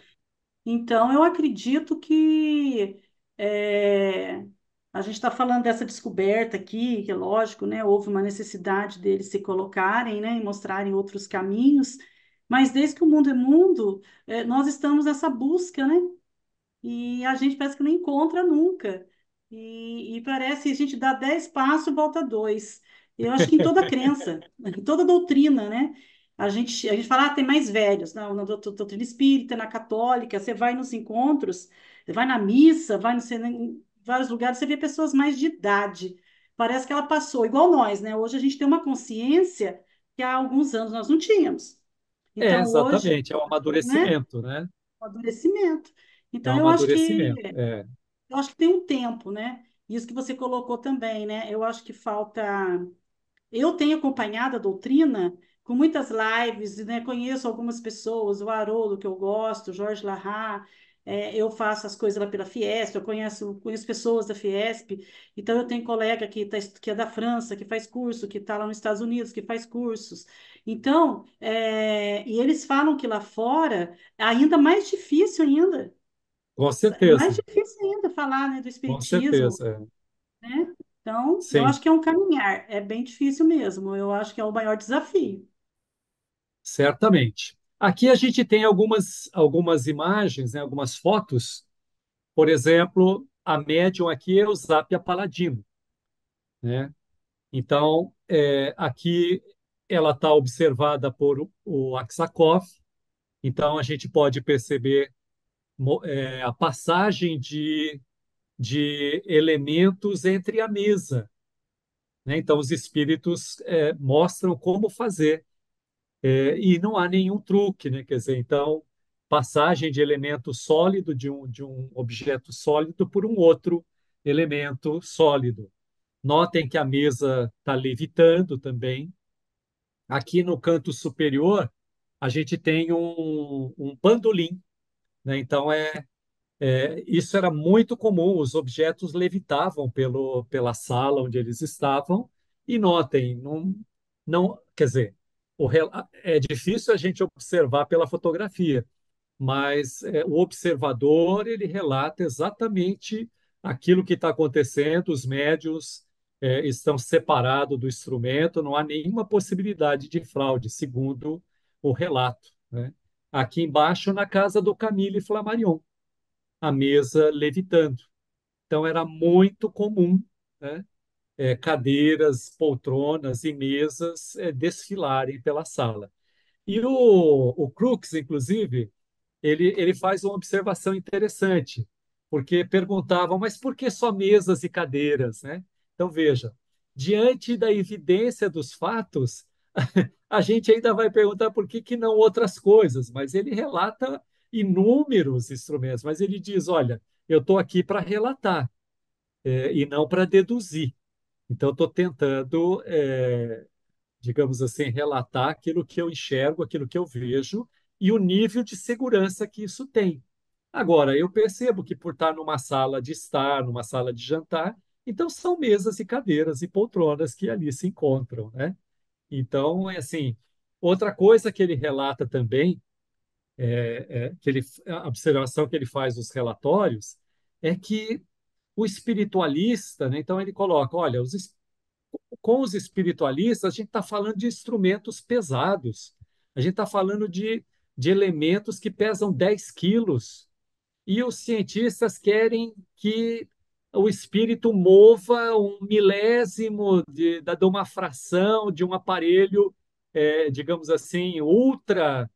Então, eu acredito que é, a gente está falando dessa descoberta aqui, que é lógico, né? Houve uma necessidade deles se colocarem, né? E mostrarem outros caminhos, mas desde que o mundo é mundo, nós estamos nessa busca, né? E a gente parece que não encontra nunca. E parece que a gente dá 10 passos e volta dois. Eu acho que em toda crença, em toda doutrina, né? A gente fala, tem mais velhos, na doutrina espírita, na católica, você vai nos encontros, você vai na missa, vai em vários lugares, você vê pessoas mais de idade. Parece que ela passou, igual nós, né? Hoje a gente tem uma consciência que há alguns anos nós não tínhamos. Então, hoje, Exatamente, é um né? amadurecimento, né? Amadurecimento. É Então, um amadurecimento. É. eu acho que tem um tempo, né? Isso que você colocou também, né? Eu acho que falta. Eu tenho acompanhado a doutrina com muitas lives, né? Conheço algumas pessoas, o Haroldo, que eu gosto, o Jorge Larra, eu faço as coisas lá pela Fiesp, eu conheço pessoas da Fiesp, então eu tenho colega que é da França, que faz curso, que está lá nos Estados Unidos, que faz cursos. Então, e eles falam que lá fora é ainda mais difícil ainda. Com É mais certeza, difícil ainda falar, né, do com espiritismo, certeza. É. né? Então, eu Sim, acho que é um caminhar, é bem difícil mesmo. Eu acho que é o maior desafio. certamente. Aqui a gente tem algumas imagens, né, algumas fotos. Por exemplo, a médium aqui é o Zapia Paladino, né? Então, aqui ela está observada por o Aksakov. Então, a gente pode perceber a passagem de elementos entre a mesa, né? Então, os espíritos mostram como fazer, e não há nenhum truque, né? Quer dizer, então, passagem de elemento sólido, de um objeto sólido por um outro elemento sólido. Notem que a mesa está levitando também. Aqui no canto superior, a gente tem um bandolim, né? Então, isso era muito comum, os objetos levitavam pela sala onde eles estavam, e notem, não, quer dizer, é difícil a gente observar pela fotografia, mas o observador ele relata exatamente aquilo que está acontecendo, os médios estão separados do instrumento, não há nenhuma possibilidade de fraude, segundo o relato, né? Aqui embaixo, na casa do Camille Flammarion, a mesa levitando. Então, era muito comum, né, cadeiras, poltronas e mesas desfilarem pela sala. E o Crookes, inclusive, ele faz uma observação interessante, porque perguntavam, mas por que só mesas e cadeiras, né? Então, veja, diante da evidência dos fatos, a gente ainda vai perguntar por que não outras coisas, mas ele relata inúmeros instrumentos, mas ele diz, olha, eu estou aqui para relatar, e não para deduzir. Então, estou tentando, digamos assim, relatar aquilo que eu enxergo, aquilo que eu vejo e o nível de segurança que isso tem. Agora, eu percebo que por estar numa sala de estar, numa sala de jantar, então são mesas e cadeiras e poltronas que ali se encontram, né? Então, é assim, outra coisa que ele relata também, a observação que ele faz nos relatórios, é que o espiritualista, né, então ele coloca, olha, com os espiritualistas, a gente está falando de instrumentos pesados, a gente está falando de elementos que pesam 10 quilos, e os cientistas querem que o espírito mova um milésimo de uma fração de um aparelho, digamos assim, ultra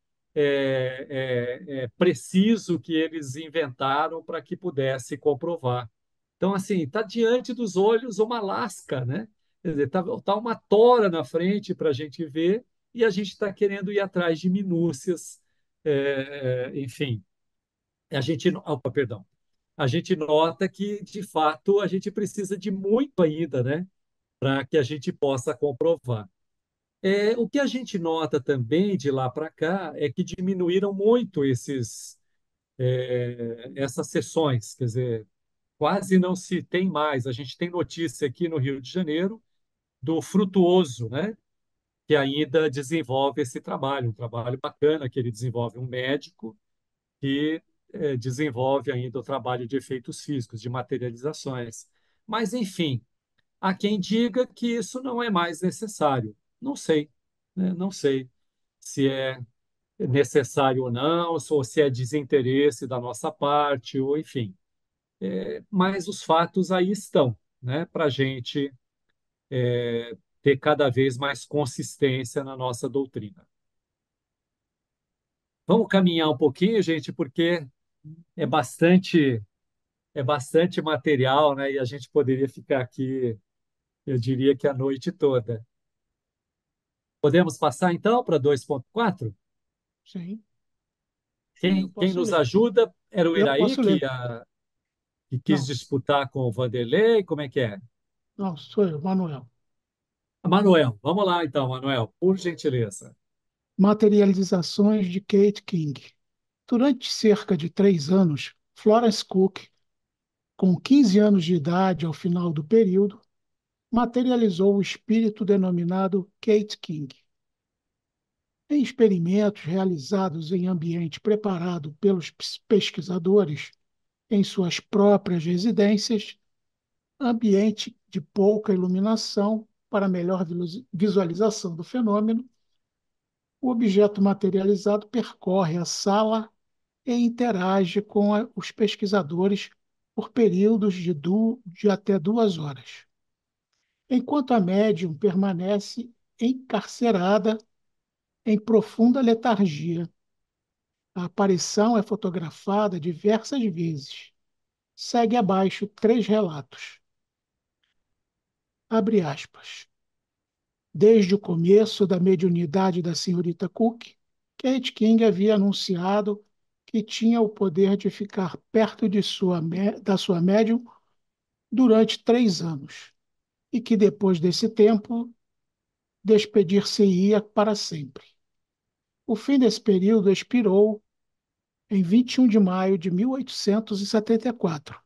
preciso que eles inventaram para que pudesse comprovar. Então, assim, está diante dos olhos uma lasca, né? Quer dizer, tá uma tora na frente para a gente ver e a gente está querendo ir atrás de minúcias, enfim. A gente, opa, perdão. a gente nota que, de fato, a gente precisa de muito ainda, né, para que a gente possa comprovar. O que a gente nota também de lá para cá é que diminuíram muito essas sessões, quer dizer, quase não se tem mais. A gente tem notícia aqui no Rio de Janeiro do Frutuoso, né, que ainda desenvolve esse trabalho, um trabalho bacana que ele desenvolve, um médico que desenvolve ainda o trabalho de efeitos físicos, de materializações. Mas, enfim, há quem diga que isso não é mais necessário. Não sei, né? Não sei se é necessário ou não, ou se é desinteresse da nossa parte, ou enfim. Mas os fatos aí estão, né? Para a gente ter cada vez mais consistência na nossa doutrina. Vamos caminhar um pouquinho, gente, porque é bastante é bastante material, né? E a gente poderia ficar aqui, eu diria que a noite toda. Podemos passar então para 2.4? Sim, sim, eu Quem posso nos ler. ajuda era o Eu Iraí, posso ler. que quis Não, disputar com o Vanderlei. Como é que é? não, sou eu, Manuel. Manuel, vamos lá então, Manuel, por gentileza. Materializações de Kate King. Durante cerca de 3 anos, Florence Cook, com 15 anos de idade ao final do período, materializou o espírito denominado Kate King. Em experimentos realizados em ambiente preparado pelos pesquisadores em suas próprias residências, ambiente de pouca iluminação para melhor visualização do fenômeno, o objeto materializado percorre a sala e interage com os pesquisadores por períodos de até 2 horas, enquanto a médium permanece encarcerada em profunda letargia. A aparição é fotografada diversas vezes. Segue abaixo 3 relatos. Abre aspas. Desde o começo da mediunidade da senhorita Cook, Kate King havia anunciado que tinha o poder de ficar perto da sua médium durante 3 anos e que depois desse tempo despedir-se-ia para sempre. O fim desse período expirou em 21 de maio de 1874.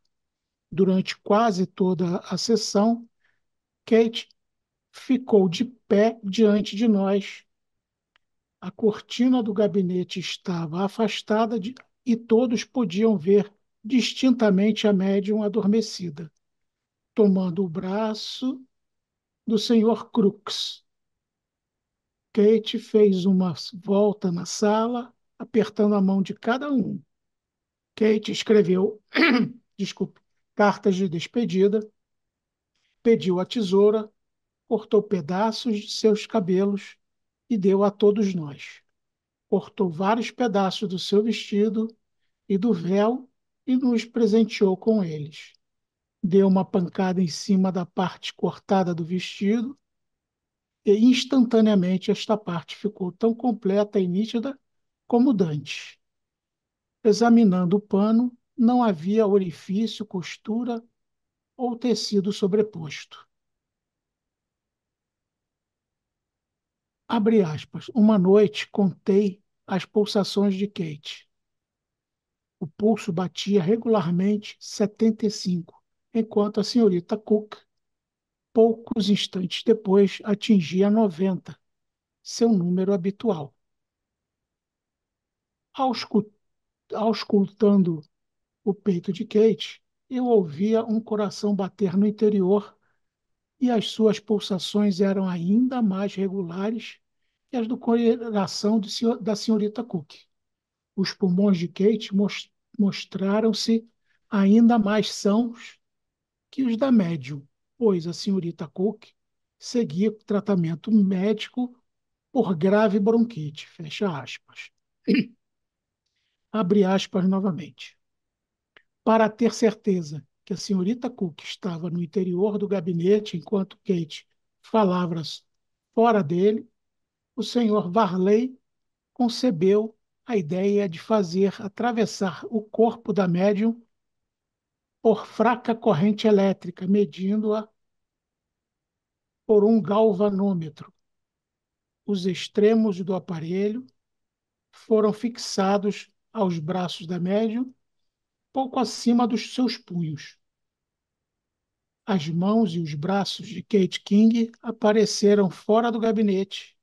Durante quase toda a sessão, Kate ficou de pé diante de nós. A cortina do gabinete estava afastada e todos podiam ver distintamente a médium adormecida, tomando o braço do Sr. Crooks. Kate fez uma volta na sala, apertando a mão de cada um. Kate escreveu, desculpe, cartas de despedida, pediu a tesoura, cortou pedaços de seus cabelos e deu a todos nós. Cortou vários pedaços do seu vestido e do véu e nos presenteou com eles. Deu uma pancada em cima da parte cortada do vestido e instantaneamente esta parte ficou tão completa e nítida como dantes. Examinando o pano, não havia orifício, costura ou tecido sobreposto. Abre aspas. Uma noite contei as pulsações de Kate. O pulso batia regularmente 75, enquanto a senhorita Cook, poucos instantes depois, atingia 90, seu número habitual. Auscultando o peito de Kate, eu ouvia um coração bater no interior e as suas pulsações eram ainda mais regulares que as do coração da senhorita Cook. Os pulmões de Kate mostraram-se ainda mais sãos que os da médium, pois a senhorita Cook seguia tratamento médico por grave bronquite. Fecha aspas. Abre aspas novamente. Para ter certeza que a senhorita Cook estava no interior do gabinete enquanto Kate falava fora dele, o senhor Varley concebeu a ideia de fazer atravessar o corpo da médium por fraca corrente elétrica, medindo-a por um galvanômetro. Os extremos do aparelho foram fixados aos braços da médium, pouco acima dos seus punhos. As mãos e os braços de Kate King apareceram fora do gabinete,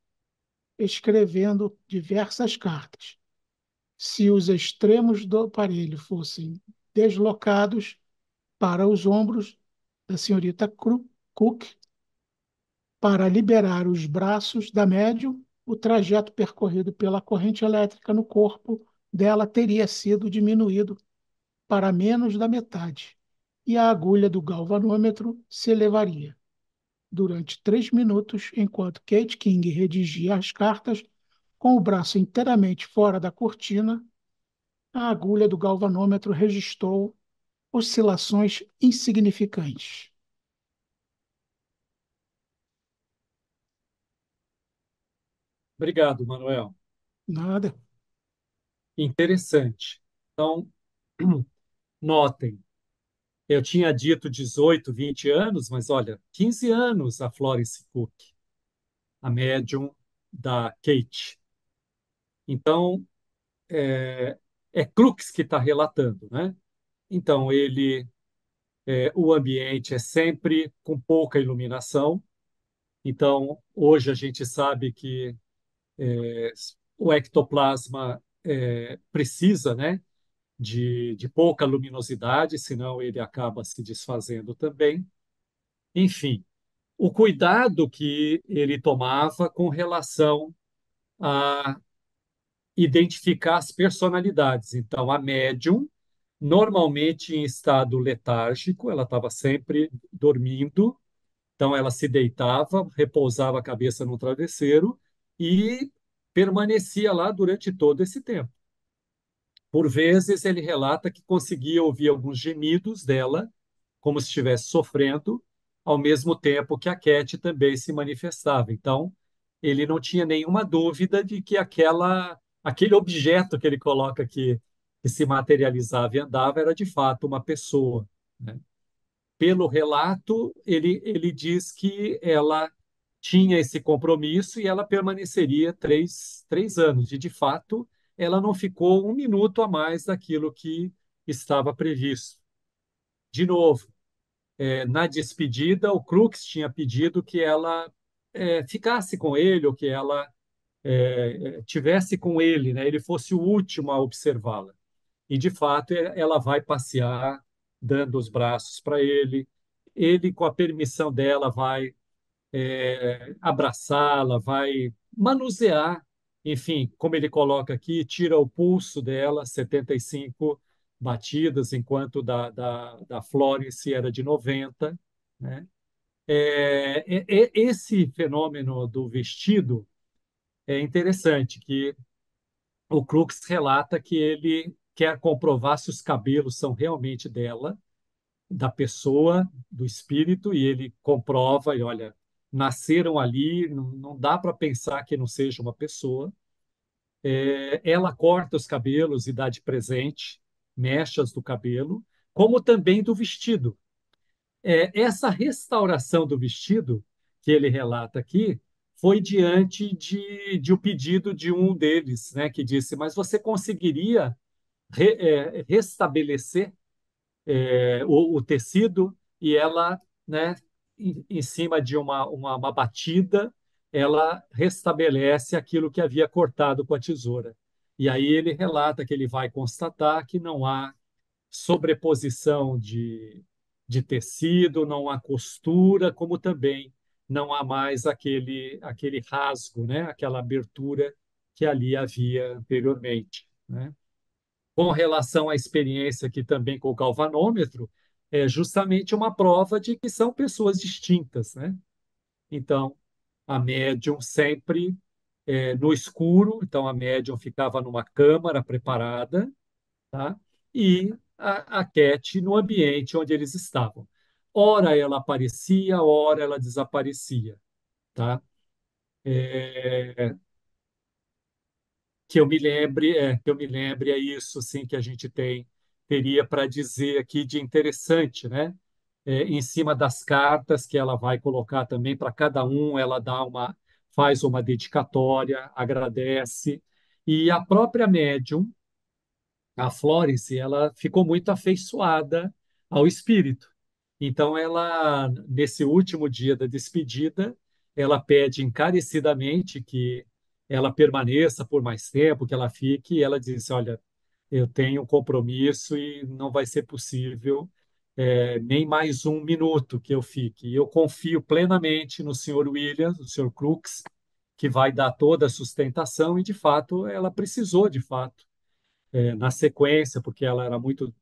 escrevendo diversas cartas. Se os extremos do aparelho fossem deslocados para os ombros da senhorita Cook, para liberar os braços da médium, o trajeto percorrido pela corrente elétrica no corpo dela teria sido diminuído para menos da metade, e a agulha do galvanômetro se elevaria. Durante 3 minutos, enquanto Kate King redigia as cartas, com o braço inteiramente fora da cortina, a agulha do galvanômetro registrou oscilações insignificantes. Obrigado, Manuel. Nada. Interessante. Então, notem, eu tinha dito 18, 20 anos, mas olha, 15 anos a Florence Cook, a médium da Kate. Então, é Crooks que está relatando, né? Então, o ambiente é sempre com pouca iluminação. Então, hoje a gente sabe que o ectoplasma precisa, né, de pouca luminosidade, senão ele acaba se desfazendo também. Enfim, o cuidado que ele tomava com relação a identificar as personalidades. Então, a médium, normalmente em estado letárgico, ela estava sempre dormindo, então ela se deitava, repousava a cabeça no travesseiro e permanecia lá durante todo esse tempo. Por vezes, ele relata que conseguia ouvir alguns gemidos dela, como se estivesse sofrendo, ao mesmo tempo que a Cat também se manifestava. Então, ele não tinha nenhuma dúvida de que aquele objeto que ele coloca aqui, que se materializava e andava, era de fato uma pessoa, né? Pelo relato, ele diz que ela tinha esse compromisso e ela permaneceria três anos. E, de fato, ela não ficou um minuto a mais daquilo que estava previsto. De novo, na despedida, o Crooks tinha pedido que ela ficasse com ele, ou que ela tivesse com ele, né? Ele fosse o último a observá-la. E, de fato, ela vai passear, dando os braços para ele. Ele, com a permissão dela, vai abraçá-la, vai manusear, enfim, como ele coloca aqui, tira o pulso dela, 75 batidas, enquanto da Florence era de 90, né? Esse fenômeno do vestido é interessante, que o Crooks relata que ele quer comprovar se os cabelos são realmente dela, da pessoa, do espírito, e ele comprova, e olha, nasceram ali, não dá para pensar que não seja uma pessoa. Ela corta os cabelos e dá de presente mechas do cabelo, como também do vestido. Essa restauração do vestido, que ele relata aqui, foi diante de um pedido de um deles, né, que disse: mas você conseguiria restabelecer o tecido? E ela, né, em cima de uma batida, ela restabelece aquilo que havia cortado com a tesoura. E aí ele relata que ele vai constatar que não há sobreposição de tecido, não há costura, como também não há mais aquele rasgo, né, aquela abertura que ali havia anteriormente, né? Com relação à experiência aqui também com o galvanômetro, é justamente uma prova de que são pessoas distintas, né? Então, a médium sempre no escuro, então a médium ficava numa câmara preparada, tá? E a Cat no ambiente onde eles estavam. Ora ela aparecia, ora ela desaparecia, tá? Que eu me lembre, é isso, assim, que a gente tem teria para dizer aqui de interessante, né? Em cima das cartas que ela vai colocar também para cada um, ela faz uma dedicatória, agradece. E a própria médium, a Florence, ela ficou muito afeiçoada ao espírito. Então, ela, nesse último dia da despedida, ela pede encarecidamente que ela permaneça por mais tempo, que ela fique, e ela disse: Olha, eu tenho um compromisso e não vai ser possível nem mais um minuto que eu fique. E eu confio plenamente no Sr. Williams, no Sr. Crooks, que vai dar toda a sustentação, e de fato ela precisou, de fato, na sequência, porque ela era muito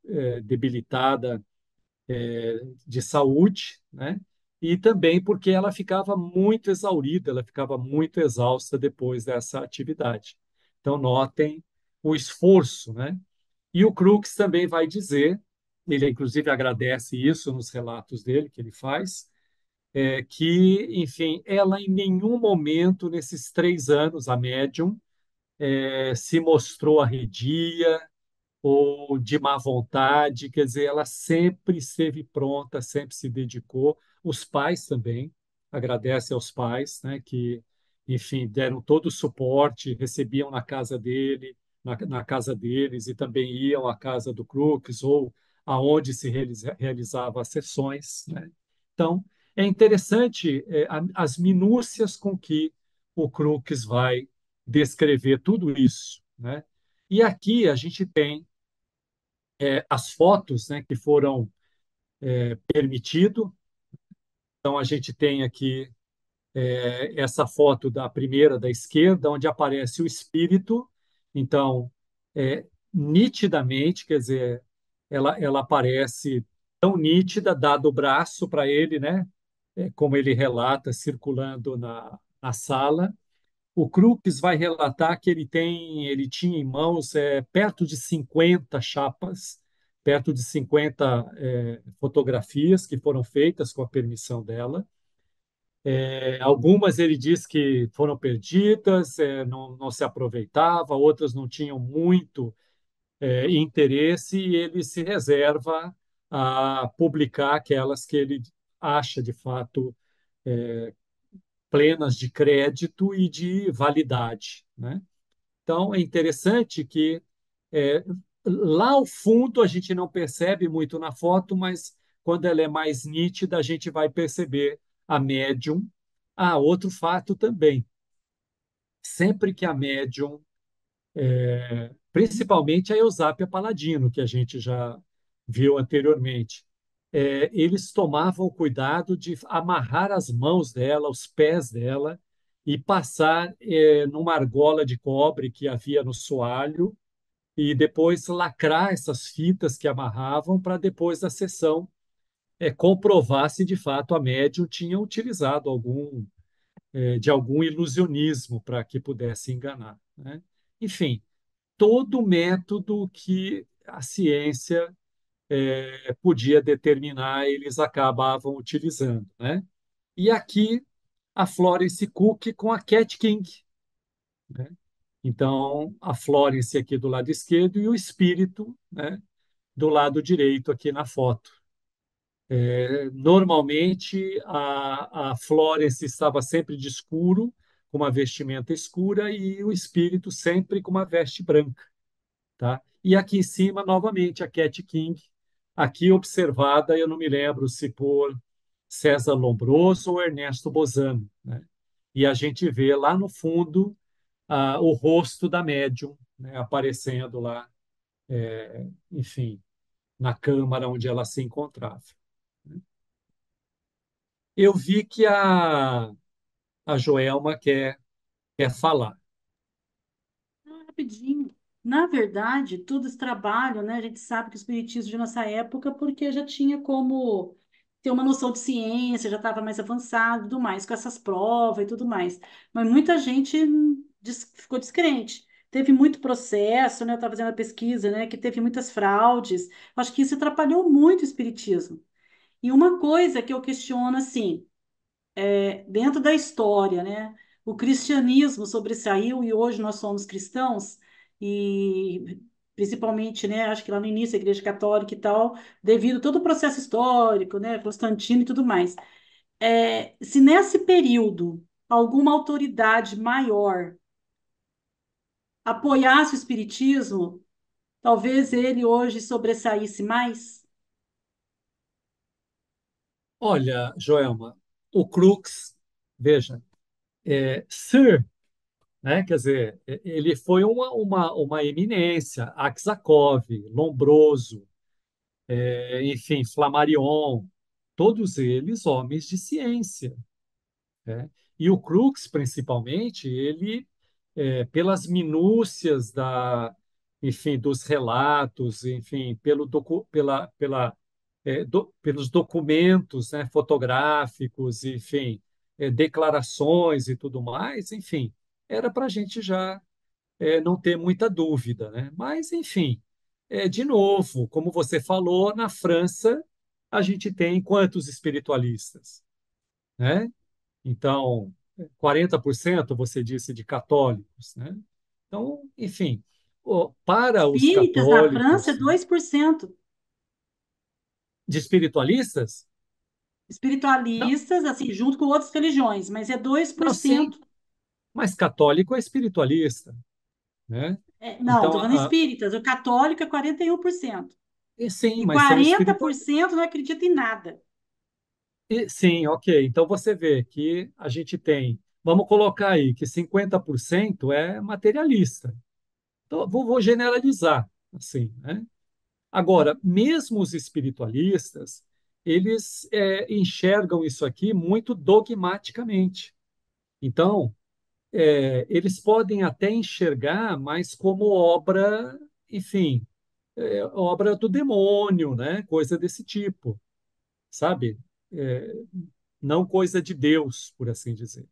debilitada de saúde, né? E também porque ela ficava muito exaurida, ela ficava muito exausta depois dessa atividade. Então, notem o esforço, né? E o Crookes também vai dizer, ele inclusive agradece isso nos relatos dele que ele faz, que, enfim, ela em nenhum momento nesses 3 anos, a médium, se mostrou arredia, ou de má vontade, quer dizer, ela sempre esteve pronta, sempre se dedicou. Os pais também, agradece aos pais, né, que, enfim, deram todo o suporte, recebiam na casa deles e também iam à casa do Crookes ou aonde se realizava as sessões, né? Então, é interessante as minúcias com que o Crookes vai descrever tudo isso, né? E aqui a gente tem as fotos, né, que foram permitido. Então a gente tem aqui essa foto da primeira da esquerda, onde aparece o espírito. Então, nitidamente, quer dizer, ela aparece tão nítida, dado o braço para ele, né? Como ele relata, circulando na sala. O Crookes vai relatar que ele tinha em mãos perto de 50 chapas, perto de 50 fotografias que foram feitas com a permissão dela. Algumas ele diz que foram perdidas, não se aproveitava, outras não tinham muito interesse, e ele se reserva a publicar aquelas que ele acha de fato plenas de crédito e de validade, né? Então, é interessante que é, lá ao fundo a gente não percebe muito na foto, mas quando ela é mais nítida, a gente vai perceber a médium. Ah, outro fato também. Sempre que a médium, principalmente a Eusápia Paladino, que a gente já viu anteriormente, eles tomavam o cuidado de amarrar as mãos dela, os pés dela, e passar numa argola de cobre que havia no soalho, e depois lacrar essas fitas que amarravam para depois da sessão comprovar se de fato a médium tinha utilizado de algum ilusionismo para que pudesse enganar, né? Enfim, todo método que a ciência podia determinar, eles acabavam utilizando, né? E aqui a Florence Cook com a Cat King, né? Então, a Florence aqui do lado esquerdo e o espírito, né, do lado direito aqui na foto. Normalmente, a Florence estava sempre de escuro, com uma vestimenta escura, e o espírito sempre com uma veste branca, tá? E aqui em cima, novamente, a Cat King, aqui observada, eu não me lembro se por César Lombroso ou Ernesto Bozano, né? E a gente vê lá no fundo o rosto da médium, né, aparecendo lá, enfim, na câmara onde ela se encontrava. Eu vi que a Joelma quer falar. Rapidinho. Na verdade, todo esse trabalho, né, a gente sabe que o espiritismo de nossa época, porque já tinha como ter uma noção de ciência, já estava mais avançado e tudo mais, com essas provas e tudo mais. Mas muita gente ficou descrente. Teve muito processo, né? Eu estava fazendo a pesquisa, né? Que teve muitas fraudes. Eu acho que isso atrapalhou muito o espiritismo. E uma coisa que eu questiono, assim, dentro da história, né? O cristianismo sobressaiu e hoje nós somos cristãos, e principalmente, né, acho que lá no início, a Igreja Católica e tal, devido a todo o processo histórico, né, Constantino e tudo mais. Se nesse período alguma autoridade maior apoiasse o espiritismo, talvez ele hoje sobressaísse mais. Olha, Joelma, o Crux, veja, Sir, né? Quer dizer, ele foi uma eminência, Aksakov, Lombroso, enfim, Flammarion, todos eles homens de ciência, né? E o Crookes, principalmente, ele, pelas minúcias enfim, dos relatos, enfim, pelos documentos, né, fotográficos, enfim, declarações e tudo mais, enfim, era para a gente já não ter muita dúvida, né? Mas, enfim, de novo, como você falou, na França a gente tem quantos espiritualistas, né? Então, 40% você disse de católicos, né? Então, enfim, para os Espíritas na França é católicos, 2%. de espiritualistas, não, Espiritualistas, assim, junto com outras religiões, mas é dois por não, sim, cento. mas católico é espiritualista, né? Não, Então, estou falando espíritas. O católico é 41%. sim, E mas são 40% não acredita em nada. sim, ok. Então você vê que a gente tem, vamos colocar aí que 50% é materialista. Então, vou generalizar assim, né? Agora, mesmo os espiritualistas, eles enxergam isso aqui muito dogmaticamente. Então, eles podem até enxergar mais como obra, enfim, obra do demônio, né? Coisa desse tipo, sabe? É, não coisa de Deus, por assim dizer.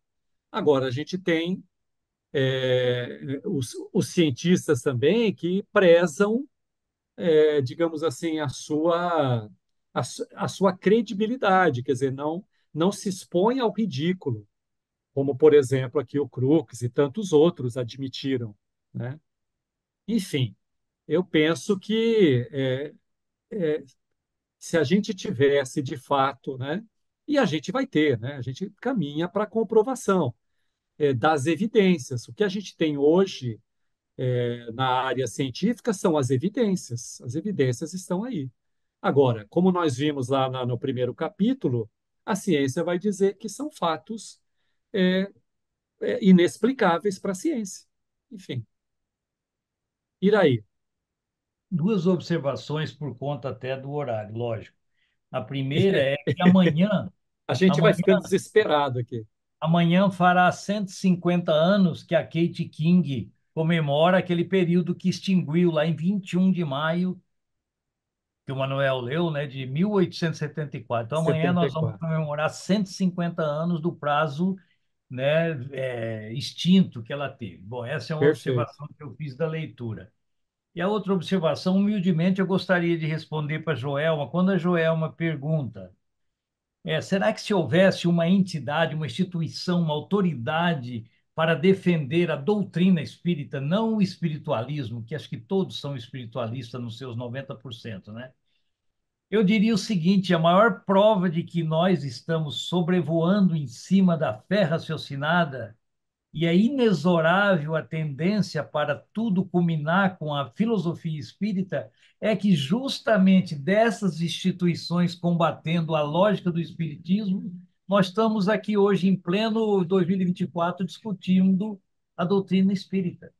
Agora, a gente tem os cientistas também que prezam, digamos assim, a sua credibilidade, quer dizer, não se expõe ao ridículo, como, por exemplo, aqui o Crookes e tantos outros admitiram, né? Enfim, eu penso que se a gente tivesse de fato, né? E a gente vai ter, né? A gente caminha para a comprovação das evidências. O que a gente tem hoje na área científica são as evidências. As evidências estão aí. Agora, como nós vimos lá no primeiro capítulo, a ciência vai dizer que são fatos é, inexplicáveis para a ciência. Enfim, Iraí, Duas observações por conta até do horário, lógico. A primeira é que amanhã, a gente vai amanhã, ficando desesperado aqui. amanhã fará 150 anos que a Kate King comemora aquele período que extinguiu lá em 21 de maio, que o Manuel leu, né, de 1874. Então, amanhã nós vamos 74. comemorar 150 anos do prazo, né, extinto que ela teve. Bom, essa é uma Perfeito. observação que eu fiz da leitura. E a outra observação, humildemente, eu gostaria de responder para a Joelma, quando a Joelma pergunta, será que se houvesse uma entidade, uma instituição, uma autoridade para defender a doutrina espírita, não o espiritualismo, que acho que todos são espiritualistas nos seus 90%, né? Eu diria o seguinte: a maior prova de que nós estamos sobrevoando em cima da fé raciocinada e é inexorável a tendência para tudo culminar com a filosofia espírita, é que justamente dessas instituições combatendo a lógica do espiritismo, nós estamos aqui hoje, em pleno 2024, discutindo a doutrina espírita.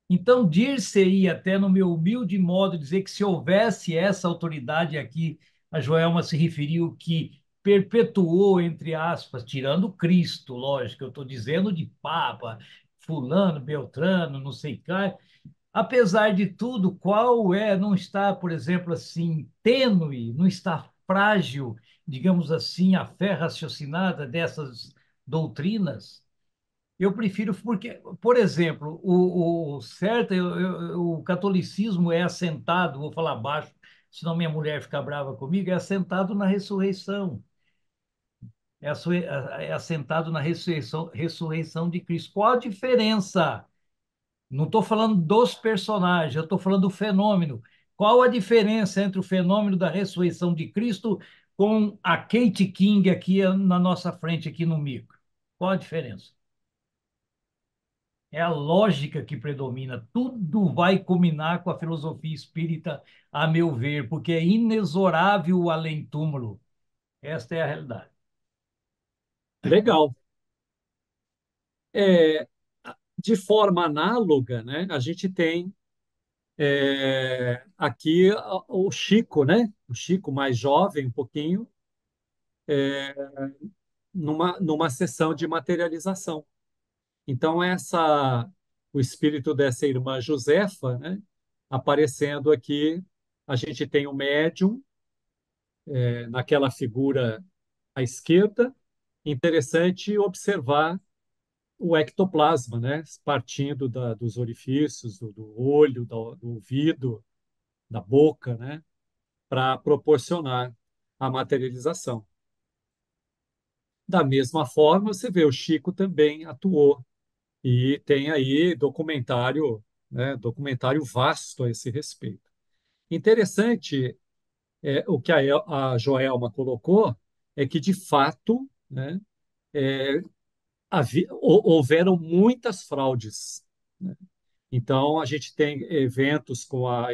Então, dir-se-ia, até no meu humilde modo, dizer que se houvesse essa autoridade aqui, a Joelma se referiu que perpetuou, entre aspas, tirando Cristo, lógico, eu estou dizendo de Papa, fulano, Beltrano, não sei cá. Apesar de tudo, não está, por exemplo, assim, tênue, não está frágil, digamos assim, a fé raciocinada dessas doutrinas? Eu prefiro porque, por exemplo, o certo, o catolicismo é assentado, vou falar baixo, senão minha mulher fica brava comigo, é assentado na ressurreição, é assentado na ressurreição de Cristo. Qual a diferença Não estou falando dos personagens, eu estou falando do fenômeno. Qual a diferença entre o fenômeno da ressurreição de Cristo com a Kate King aqui na nossa frente, aqui no micro? Qual a diferença? É a lógica que predomina. Tudo vai culminar com a filosofia espírita, a meu ver, porque é inexorável o além-túmulo. Esta é a realidade. Legal. É, de forma análoga, né, a gente tem aqui o Chico, né? O Chico mais jovem, um pouquinho, numa sessão de materialização. Então, o espírito dessa irmã Josefa, né, aparecendo aqui, a gente tem o médium, naquela figura à esquerda. Interessante observar o ectoplasma, né, partindo dos orifícios, do olho, do ouvido, da boca, né, para proporcionar a materialização. Da mesma forma, você vê, o Chico também atuou e tem aí documentário, né, documentário vasto a esse respeito. Interessante o que a Joelma colocou é que, de fato, né, houveram muitas fraudes, né? Então, a gente tem eventos com a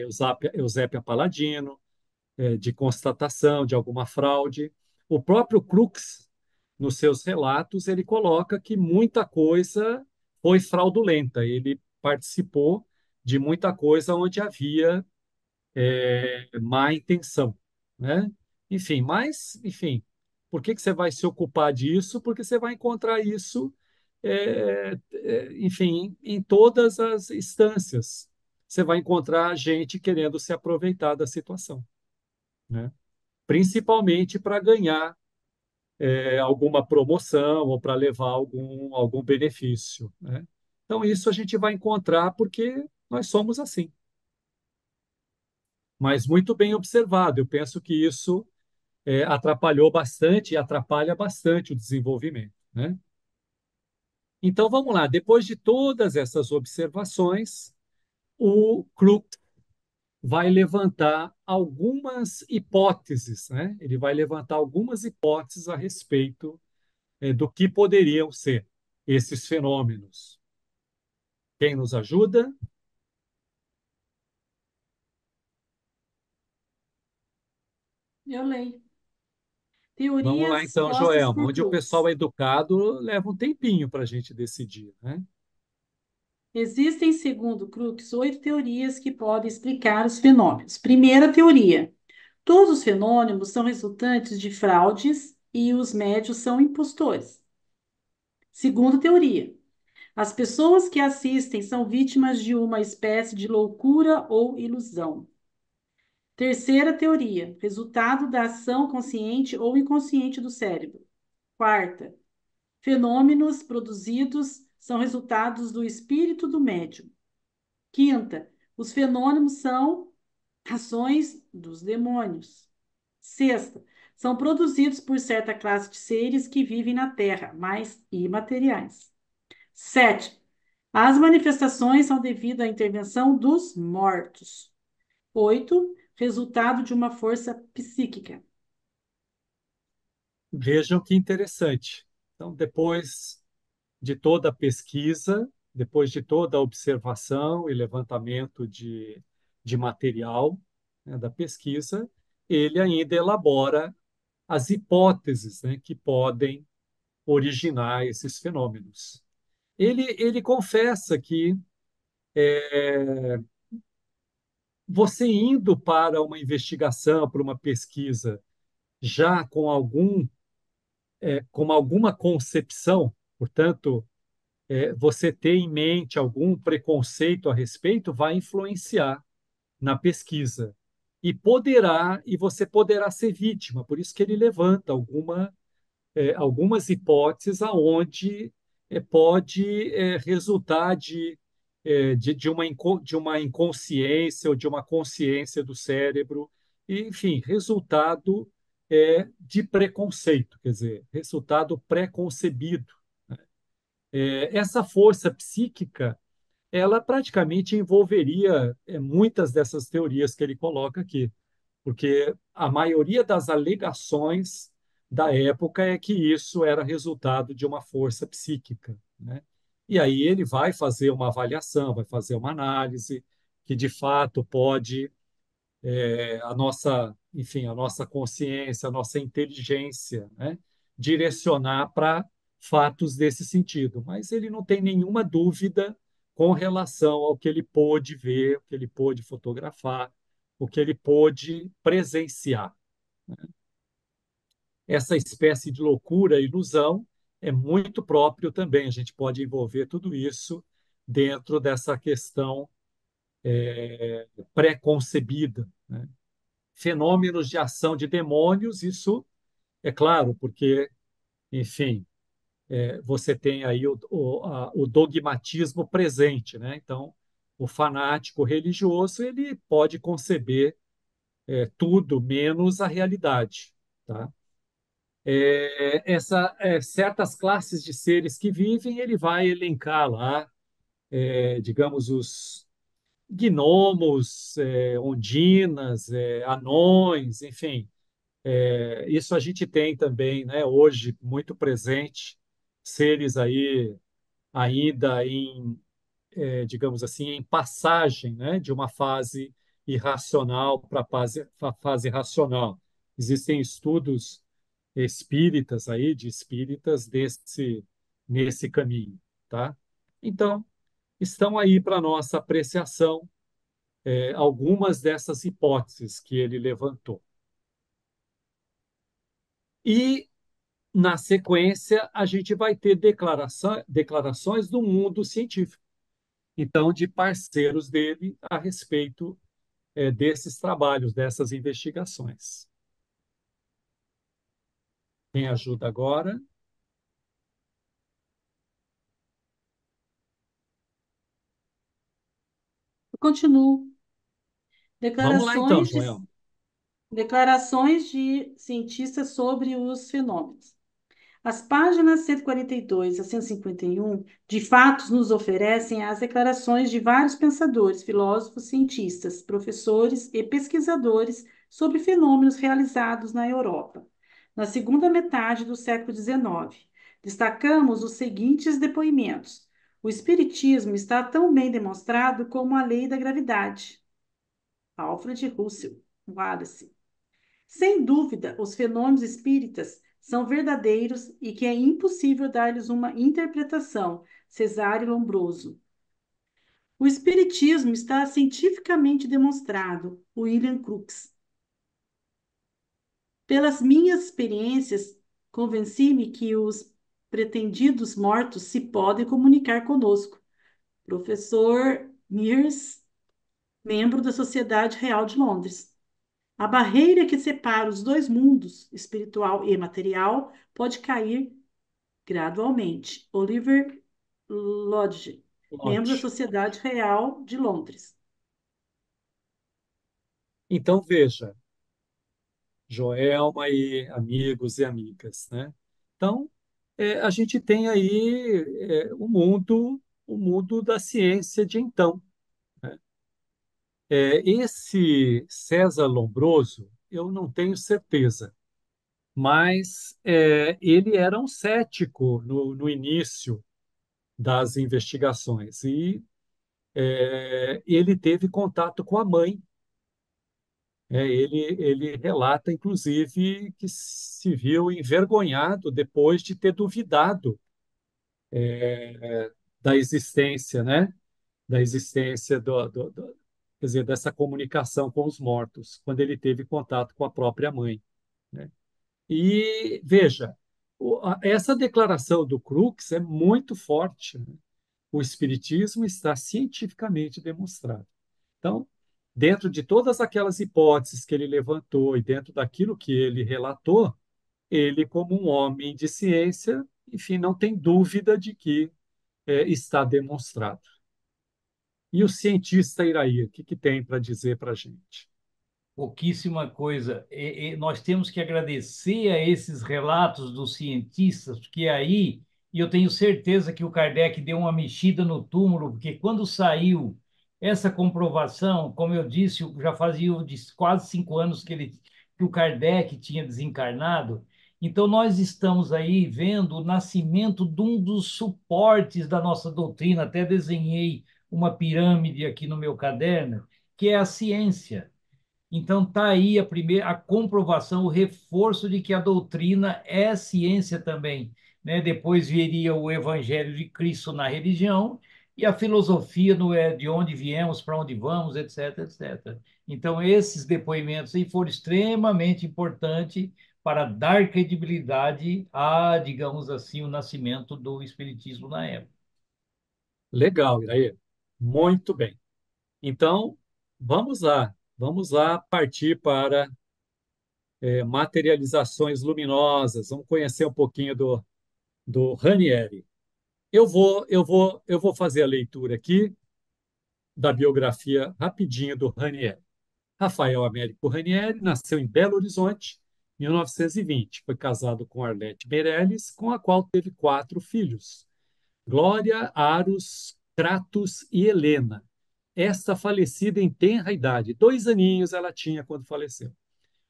Eusépia Paladino, de constatação de alguma fraude. O próprio Crookes, nos seus relatos, ele coloca que muita coisa foi fraudulenta. Ele participou de muita coisa onde havia má intenção, né? Enfim, por que você vai se ocupar disso? Porque você vai encontrar isso, enfim, em todas as instâncias. Você vai encontrar gente querendo se aproveitar da situação, né? Principalmente para ganhar alguma promoção ou para levar algum benefício, né? Então, isso a gente vai encontrar porque nós somos assim. Mas muito bem observado, eu penso que isso atrapalhou bastante e atrapalha bastante o desenvolvimento, né? Então, vamos lá. Depois de todas essas observações, o Crookes vai levantar algumas hipóteses, né? Ele vai levantar algumas hipóteses a respeito do que poderiam ser esses fenômenos. Quem nos ajuda? Eu leio. Vamos lá, Teorias então, postas Joelma. por Onde o pessoal Crookes. é educado, leva um tempinho para a gente decidir, né? Existem, segundo Crookes, 8 teorias que podem explicar os fenômenos. Primeira teoria: todos os fenômenos são resultantes de fraudes e os médios são impostores. Segunda teoria: as pessoas que assistem são vítimas de uma espécie de loucura ou ilusão. Terceira teoria: resultado da ação consciente ou inconsciente do cérebro. Quarta: fenômenos produzidos são resultados do espírito do médium. Quinta: os fenômenos são ações dos demônios. Sexta: são produzidos por certa classe de seres que vivem na Terra, mas imateriais. Sétimo: as manifestações são devido à intervenção dos mortos. Oito: resultado de uma força psíquica. Vejam que interessante. Então, depois de toda a pesquisa, depois de toda a observação e levantamento de material, né, da pesquisa, ele ainda elabora as hipóteses, né, que podem originar esses fenômenos. Ele confessa que você indo para uma investigação, para uma pesquisa, já com alguma concepção, portanto, você ter em mente algum preconceito a respeito, vai influenciar na pesquisa. E você poderá ser vítima. Por isso que ele levanta algumas hipóteses aonde pode resultar de uma inconsciência ou de uma consciência do cérebro, e, enfim, resultado de preconceito, quer dizer, resultado pré-concebido. Essa força psíquica ela praticamente envolveria muitas dessas teorias que ele coloca aqui, porque a maioria das alegações da época é que isso era resultado de uma força psíquica, né? E aí ele vai fazer uma avaliação, vai fazer uma análise que de fato pode a nossa, enfim, a nossa consciência, a nossa inteligência, né, direcionar para fatos desse sentido. Mas ele não tem nenhuma dúvida com relação ao que ele pôde ver, o que ele pôde fotografar, o que ele pôde presenciar. Essa espécie de loucura, ilusão, é muito próprio também. A gente pode envolver tudo isso dentro dessa questão pré-concebida, né? Fenômenos de ação de demônios, isso é claro, porque, enfim, você tem aí o dogmatismo presente, né? Então, o fanático religioso ele pode conceber tudo menos a realidade, tá? Certas classes de seres que vivem, ele vai elencar lá, digamos, os gnomos, ondinas, anões, enfim. Isso a gente tem também, né, hoje muito presente, seres aí ainda em, digamos assim, em passagem, né, de uma fase irracional para a fase racional. Existem estudos espíritas aí, de espíritas nesse caminho, tá? Então, estão aí para nossa apreciação algumas dessas hipóteses que ele levantou. E na sequência, a gente vai ter declarações do mundo científico, então, de parceiros dele a respeito desses trabalhos, dessas investigações. Quem ajuda agora? Eu continuo. Vamos lá então, Joel. Declarações de cientistas sobre os fenômenos. As páginas 142 a 151 de fatos nos oferecem as declarações de vários pensadores, filósofos, cientistas, professores e pesquisadores sobre fenômenos realizados na Europa, na segunda metade do século XIX. Destacamos os seguintes depoimentos. O espiritismo está tão bem demonstrado como a lei da gravidade. Alfred Russel Wallace. Sem dúvida, os fenômenos espíritas são verdadeiros e que é impossível dar-lhes uma interpretação. Cesário Lombroso. O espiritismo está cientificamente demonstrado. William Crookes. Pelas minhas experiências, convenci-me que os pretendidos mortos se podem comunicar conosco. Professor Mears, membro da Sociedade Real de Londres. A barreira que separa os dois mundos, espiritual e material, pode cair gradualmente. Oliver Lodge, membro da Lodge. Sociedade Real de Londres. Então, veja, Joelma e amigos e amigas, né? Então, a gente tem aí o mundo da ciência de então, né? Esse César Lombroso, eu não tenho certeza, mas ele era um cético no início das investigações e ele teve contato com a mãe. Ele relata, inclusive, que se viu envergonhado depois de ter duvidado da existência, né? Da existência quer dizer, dessa comunicação com os mortos, quando ele teve contato com a própria mãe, né? E veja, essa declaração do Crookes é muito forte, né? O espiritismo está cientificamente demonstrado. Então, dentro de todas aquelas hipóteses que ele levantou e dentro daquilo que ele relatou, ele, como um homem de ciência, enfim, não tem dúvida de que está demonstrado. E o cientista Iraí, o que tem para dizer para a gente? Pouquíssima coisa. Nós temos que agradecer a esses relatos dos cientistas, porque aí e eu tenho certeza que o Kardec deu uma mexida no túmulo, porque quando saiu essa comprovação, como eu disse, já fazia quase 5 anos que o Kardec tinha desencarnado. Então, nós estamos aí vendo o nascimento de um dos suportes da nossa doutrina. Até desenhei uma pirâmide aqui no meu caderno, que é a ciência. Então está aí a comprovação, o reforço de que a doutrina é ciência também, né? Depois viria o Evangelho de Cristo na religião e a filosofia de onde viemos, para onde vamos, etc, etc. Então esses depoimentos aí foram extremamente importantes para dar credibilidade a, digamos assim, o nascimento do Espiritismo na época. Legal, Iraí. Muito bem. Então, vamos lá partir para materializações luminosas. Vamos conhecer um pouquinho do Ranieri. Eu vou fazer a leitura aqui da biografia rapidinho do Ranieri. Rafael Américo Ranieri nasceu em Belo Horizonte, 1920. Foi casado com Arlete Meirelles, com a qual teve 4 filhos: Glória, Aros, Kratos e Helena. Esta falecida em tenra idade, 2 aninhos ela tinha quando faleceu.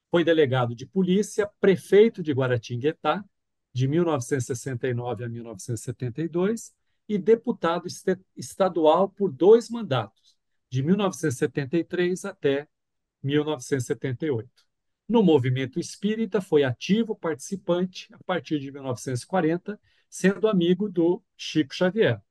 Foi delegado de polícia, prefeito de Guaratinguetá, de 1969 a 1972, e deputado estadual por 2 mandatos, de 1973 até 1978. No movimento espírita, foi ativo participante a partir de 1940, sendo amigo do Chico Xavier.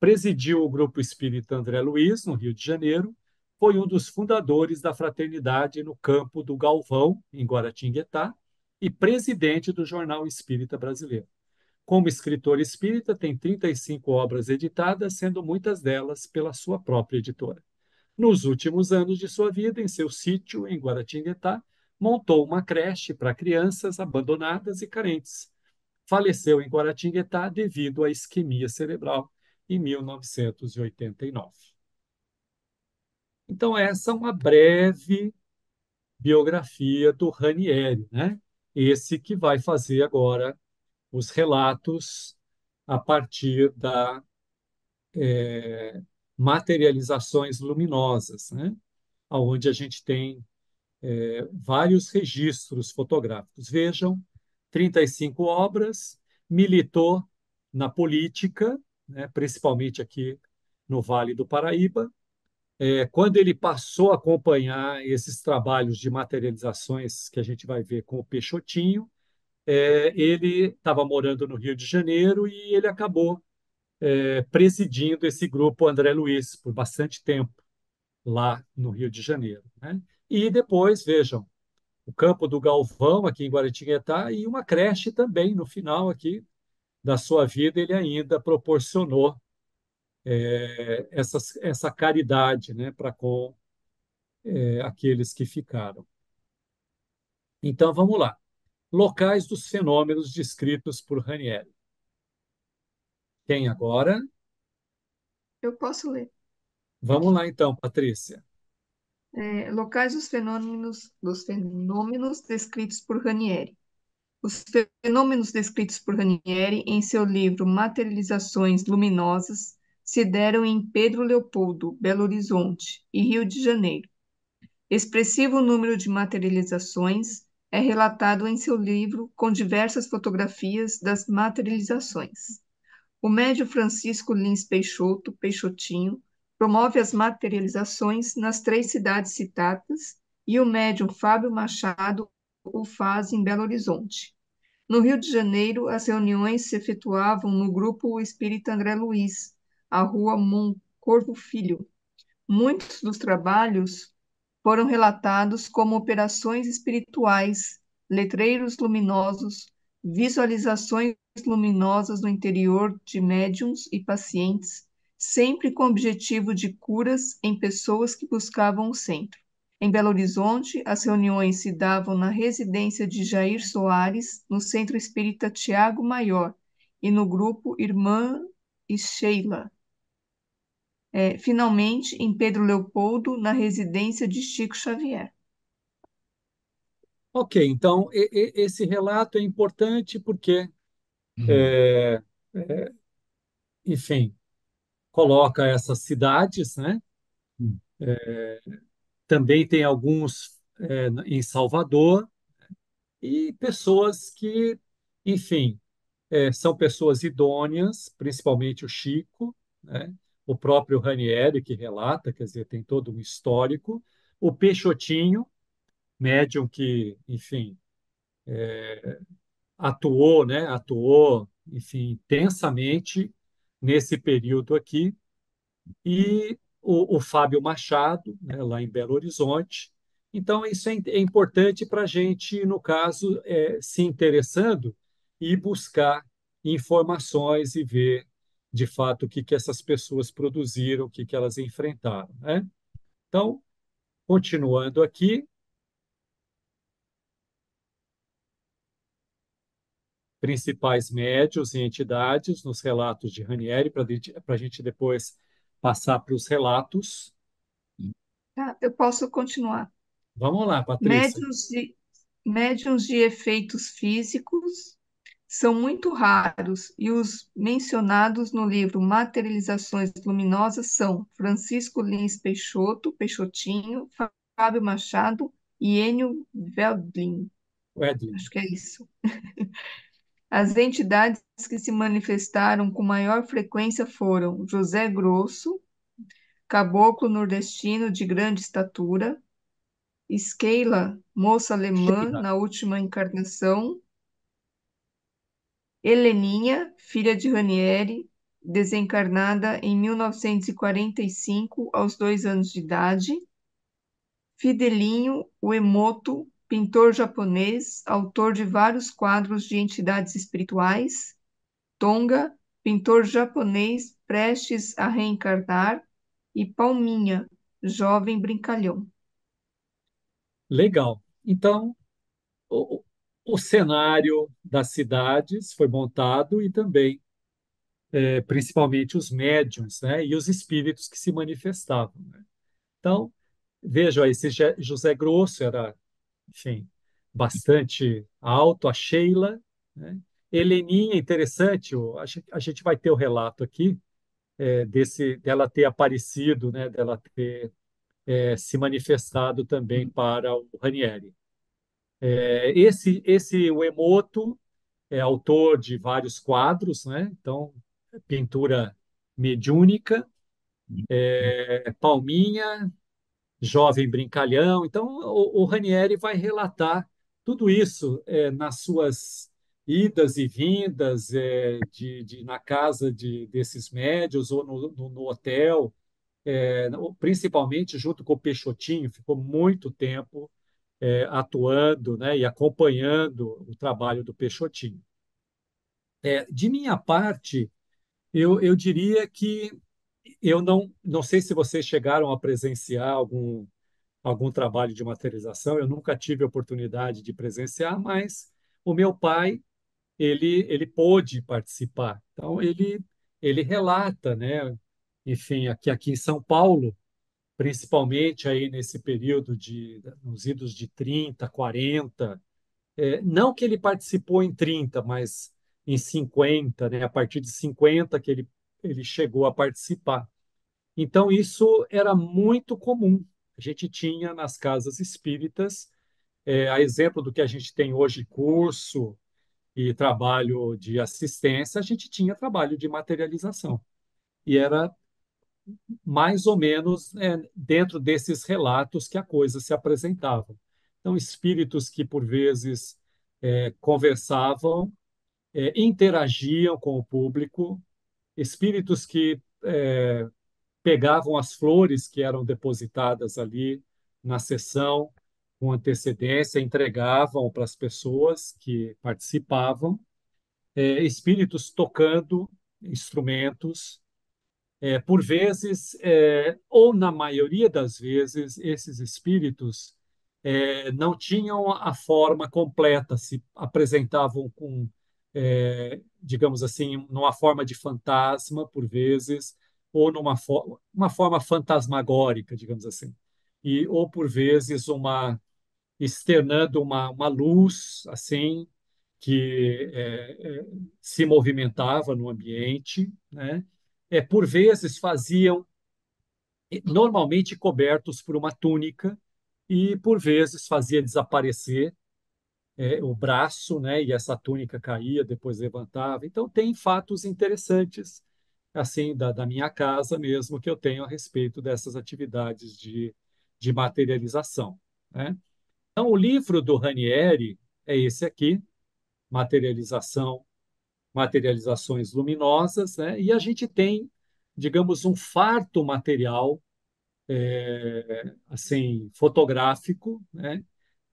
Presidiu o Grupo Espírita André Luiz, no Rio de Janeiro. Foi um dos fundadores da Fraternidade no Campo do Galvão, em Guaratinguetá, e presidente do Jornal Espírita Brasileiro. Como escritor espírita, tem 35 obras editadas, sendo muitas delas pela sua própria editora. Nos últimos anos de sua vida, em seu sítio em Guaratinguetá, montou uma creche para crianças abandonadas e carentes. Faleceu em Guaratinguetá devido à isquemia cerebral em 1989. Então, essa é uma breve biografia do Ranieri, né? Esse que vai fazer agora os relatos a partir da materializações luminosas, né? Onde a gente tem vários registros fotográficos. Vejam, 35 obras, militou na política, né, principalmente aqui no Vale do Paraíba. Quando ele passou a acompanhar esses trabalhos de materializações que a gente vai ver com o Peixotinho, ele estava morando no Rio de Janeiro e ele acabou presidindo esse grupo André Luiz por bastante tempo lá no Rio de Janeiro, né? E depois, vejam, o Campo do Galvão, aqui em Guaratinguetá, e uma creche também, no final aqui da sua vida, ele ainda proporcionou essa caridade, né, para com aqueles que ficaram. Então, vamos lá. Locais dos fenômenos descritos por Ranieri. Quem agora? Eu posso ler. Vamos lá, então, Patrícia. Locais dos fenômenos descritos por Ranieri. Os fenômenos descritos por Ranieri em seu livro Materializações Luminosas se deram em Pedro Leopoldo, Belo Horizonte e Rio de Janeiro. Expressivo número de materializações é relatado em seu livro com diversas fotografias das materializações. O médium Francisco Lins Peixoto, Peixotinho, promove as materializações nas 3 cidades citadas e o médium Fábio Machado o faz em Belo Horizonte. No Rio de Janeiro, as reuniões se efetuavam no Grupo Espírita André Luiz, a Rua Corvo Filho. Muitos dos trabalhos foram relatados como operações espirituais, letreiros luminosos, visualizações luminosas no interior de médiums e pacientes, sempre com o objetivo de curas em pessoas que buscavam o centro. Em Belo Horizonte, as reuniões se davam na residência de Jair Soares, no Centro Espírita Tiago Maior, e no grupo Irmã e Sheila. Finalmente, em Pedro Leopoldo, na residência de Chico Xavier. Ok, então esse relato é importante porque enfim, coloca essas cidades, né? Hum. Também tem alguns em Salvador e pessoas que, enfim, são pessoas idôneas, principalmente o Chico, né? O próprio Ranieri, que relata, quer dizer, tem todo um histórico. O Peixotinho, médium que, enfim, atuou, né? Atuou, enfim, intensamente nesse período aqui. E o Fábio Machado, né, lá em Belo Horizonte. Então, isso é importante para a gente, no caso, se interessando e buscar informações e ver, de fato, o que, que essas pessoas produziram, o que, que elas enfrentaram, né? Então, continuando aqui, principais médios e entidades nos relatos de Ranieri, para a gente depois passar para os relatos. Tá, eu posso continuar. Vamos lá, Patrícia. Médiuns de, médiuns de efeitos físicos são muito raros e os mencionados no livro Materializações Luminosas são Francisco Lins Peixoto, Peixotinho, Fábio Machado e Enio Veldlin. Wedley. Acho que é isso. As entidades que se manifestaram com maior frequência foram José Grosso, caboclo nordestino de grande estatura, Esqueila, moça alemã Sheila. na última encarnação, Heleninha, filha de Ranieri, desencarnada em 1945, aos 2 anos de idade, Fidelinho Uemoto, pintor japonês, autor de vários quadros de entidades espirituais, Tonga, pintor japonês prestes a reencarnar, e Palminha, jovem brincalhão. Legal. Então, o, o cenário das cidades foi montado e também, principalmente, os médiuns, né, e os espíritos que se manifestavam, né? Então, vejam aí, esse José Grosso era, enfim, bastante alto, a Sheila, né? Heleninha, interessante, a gente vai ter o relato aqui dela ter aparecido, né, dela ter se manifestado também para o Ranieri. Esse o Emoto é autor de vários quadros, né? Então, pintura mediúnica, Palminha, Jovem Brincalhão. Então, o Ranieri vai relatar tudo isso nas suas idas e vindas na casa desses médios ou no hotel, principalmente junto com o Peixotinho, ficou muito tempo atuando, né, e acompanhando o trabalho do Peixotinho. De minha parte, eu diria que eu não sei se vocês chegaram a presenciar algum trabalho de materialização, eu nunca tive a oportunidade de presenciar, mas o meu pai, ele pôde participar. Então, ele relata, né, enfim, aqui em São Paulo, principalmente aí nesse período nos idos de 30, 40, não que ele participou em 30, mas em 50, né? A partir de 50 que ele chegou a participar. Então, isso era muito comum. A gente tinha nas casas espíritas, a exemplo do que a gente tem hoje, curso e trabalho de assistência, a gente tinha trabalho de materialização. E era mais ou menos dentro desses relatos que a coisa se apresentava. Então, espíritos que, por vezes, conversavam, interagiam com o público, espíritos que pegavam as flores que eram depositadas ali na sessão com antecedência, entregavam para as pessoas que participavam, espíritos tocando instrumentos, por vezes, ou na maioria das vezes, esses espíritos não tinham a forma completa, se apresentavam com, digamos assim, numa forma de fantasma, por vezes, ou uma forma fantasmagórica, digamos assim, ou por vezes externando uma luz, assim, que se movimentava no ambiente, né? Por vezes faziam, normalmente cobertos por uma túnica, e por vezes fazia desaparecer o braço, né? E essa túnica caía, depois levantava. Então tem fatos interessantes assim da minha casa mesmo que eu tenho a respeito dessas atividades de materialização, né? Então o livro do Ranieri é esse aqui, Materialização, Materializações Luminosas, né? E a gente tem, digamos, um farto material assim fotográfico, né?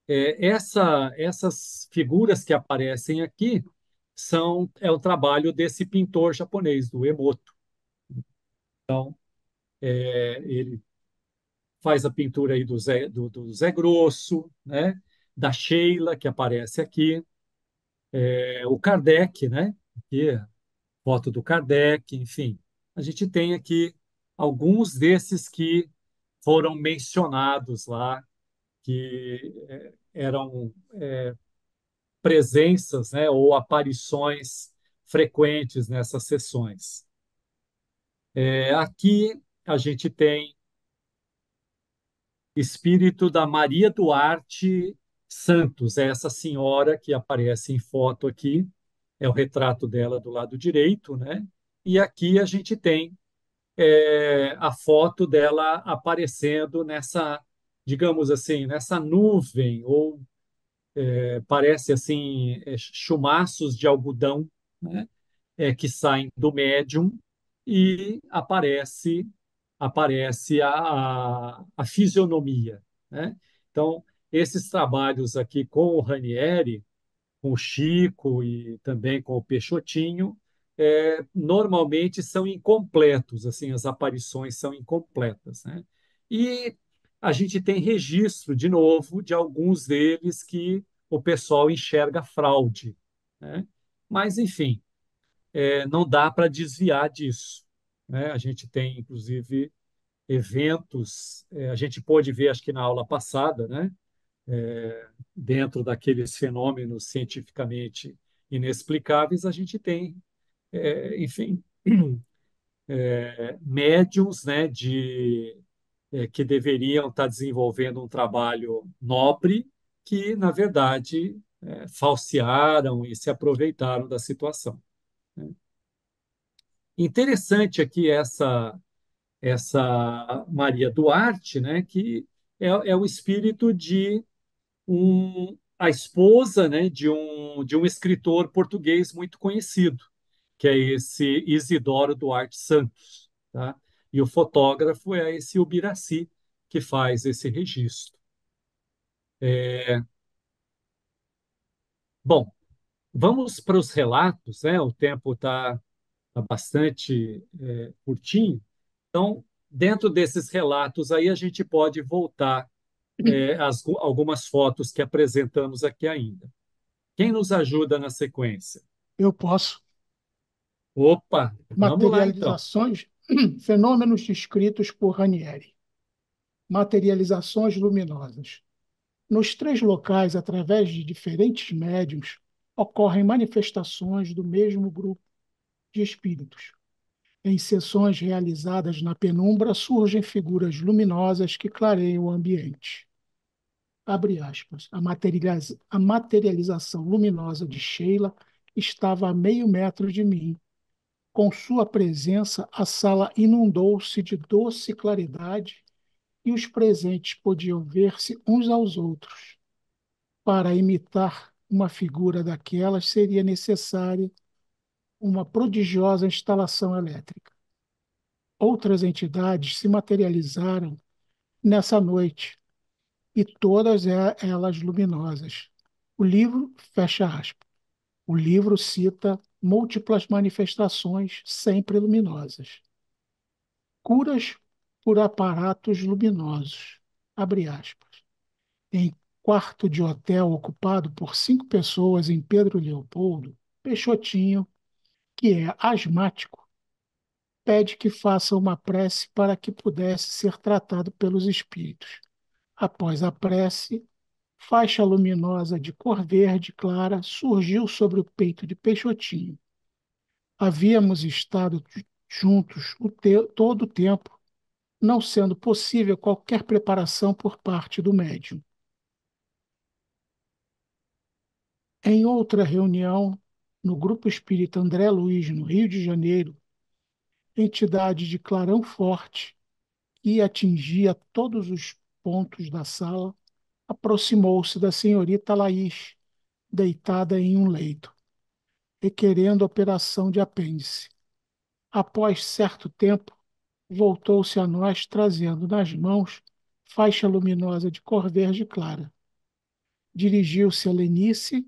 Essas figuras que aparecem aqui é o trabalho desse pintor japonês, do Emoto. Ele faz a pintura aí do Zé Grosso, né? Da Sheila, que aparece aqui, o Kardec, né? Aqui, foto do Kardec, enfim. A gente tem aqui alguns desses que foram mencionados lá, que eram presenças, né, ou aparições frequentes nessas sessões. Aqui a gente tem espírito da Maria Duarte Santos, é essa senhora que aparece em foto aqui, é o retrato dela do lado direito, né? E aqui a gente tem a foto dela aparecendo nessa, digamos assim, nessa nuvem, ou parece assim, chumaços de algodão, né? Que saem do médium e aparece a fisionomia, né? Então, esses trabalhos aqui com o Ranieri, com o Chico e também com o Peixotinho, normalmente são incompletos, assim, as aparições são incompletas, né? E a gente tem registro, de novo, de alguns deles que o pessoal enxerga fraude, né? Mas, enfim, não dá para desviar disso, né? A gente tem, inclusive, eventos, a gente pôde ver, acho que na aula passada, né? Dentro daqueles fenômenos cientificamente inexplicáveis, a gente tem, enfim, médiums, né, que deveriam estar desenvolvendo um trabalho nobre, que, na verdade, falsearam e se aproveitaram da situação, né? Interessante aqui essa Maria Duarte, né, que é o espírito de a esposa, né, de um escritor português muito conhecido, que é esse Isidoro Duarte Santos, tá? E o fotógrafo é esse Ubiraci, que faz esse registro. Bom, vamos para os relatos, né? O tempo está bastante curtinho. Então, dentro desses relatos aí, a gente pode voltar algumas fotos que apresentamos aqui ainda. Quem nos ajuda na sequência? Eu posso. Opa, vamos lá então. Materializações, fenômenos descritos por Ranieri. Materializações luminosas. Nos três locais, através de diferentes médiums, ocorrem manifestações do mesmo grupo de espíritos. Em sessões realizadas na penumbra, surgem figuras luminosas que clareiam o ambiente. Abre aspas. A materialização luminosa de Sheila estava a meio metro de mim. Com sua presença, a sala inundou-se de doce claridade e os presentes podiam ver-se uns aos outros. Para imitar uma figura daquelas, seria necessária uma prodigiosa instalação elétrica. Outras entidades se materializaram nessa noite, e todas elas luminosas. O livro, fecha aspas, o livro cita múltiplas manifestações sempre luminosas. Curas por aparatos luminosos, abre aspas. Em quarto de hotel ocupado por 5 pessoas em Pedro Leopoldo, Peixotinho, que é asmático, pede que faça uma prece para que pudesse ser tratado pelos espíritos. Após a prece, Faixa luminosa de cor verde clara surgiu sobre o peito de Peixotinho. Havíamos estado juntos todo o tempo, não sendo possível qualquer preparação por parte do médium. Em outra reunião, no Grupo Espírita André Luiz, no Rio de Janeiro, entidade de clarão forte que atingia todos os pontos da sala, aproximou-se da senhorita Laís, deitada em um leito, requerendo operação de apêndice. Após certo tempo, voltou-se a nós, trazendo nas mãos faixa luminosa de cor verde clara. Dirigiu-se a Lenice,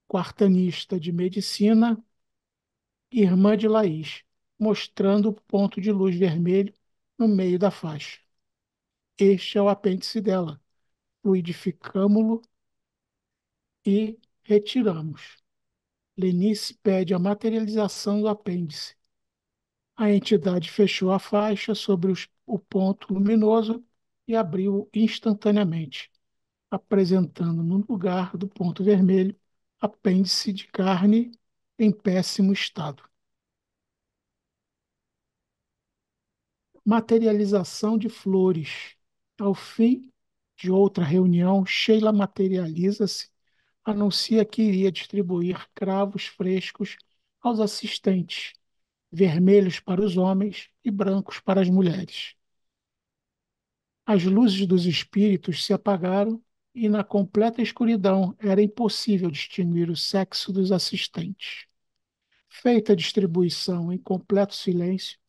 quartanista de medicina, irmã de Laís, mostrando o ponto de luz vermelho no meio da faixa. Este é o apêndice dela. Fluidificamo-lo e retiramos. Lenice pede a materialização do apêndice. A entidade fechou a faixa sobre o ponto luminoso e abriu instantaneamente, apresentando no lugar do ponto vermelho apêndice de carne em péssimo estado. Materialização de flores. Ao fim de outra reunião, Sheila materializa-se, anuncia que iria distribuir cravos frescos aos assistentes, vermelhos para os homens e brancos para as mulheres. As luzes dos espíritos se apagaram e, na completa escuridão, era impossível distinguir o sexo dos assistentes. Feita a distribuição em completo silêncio,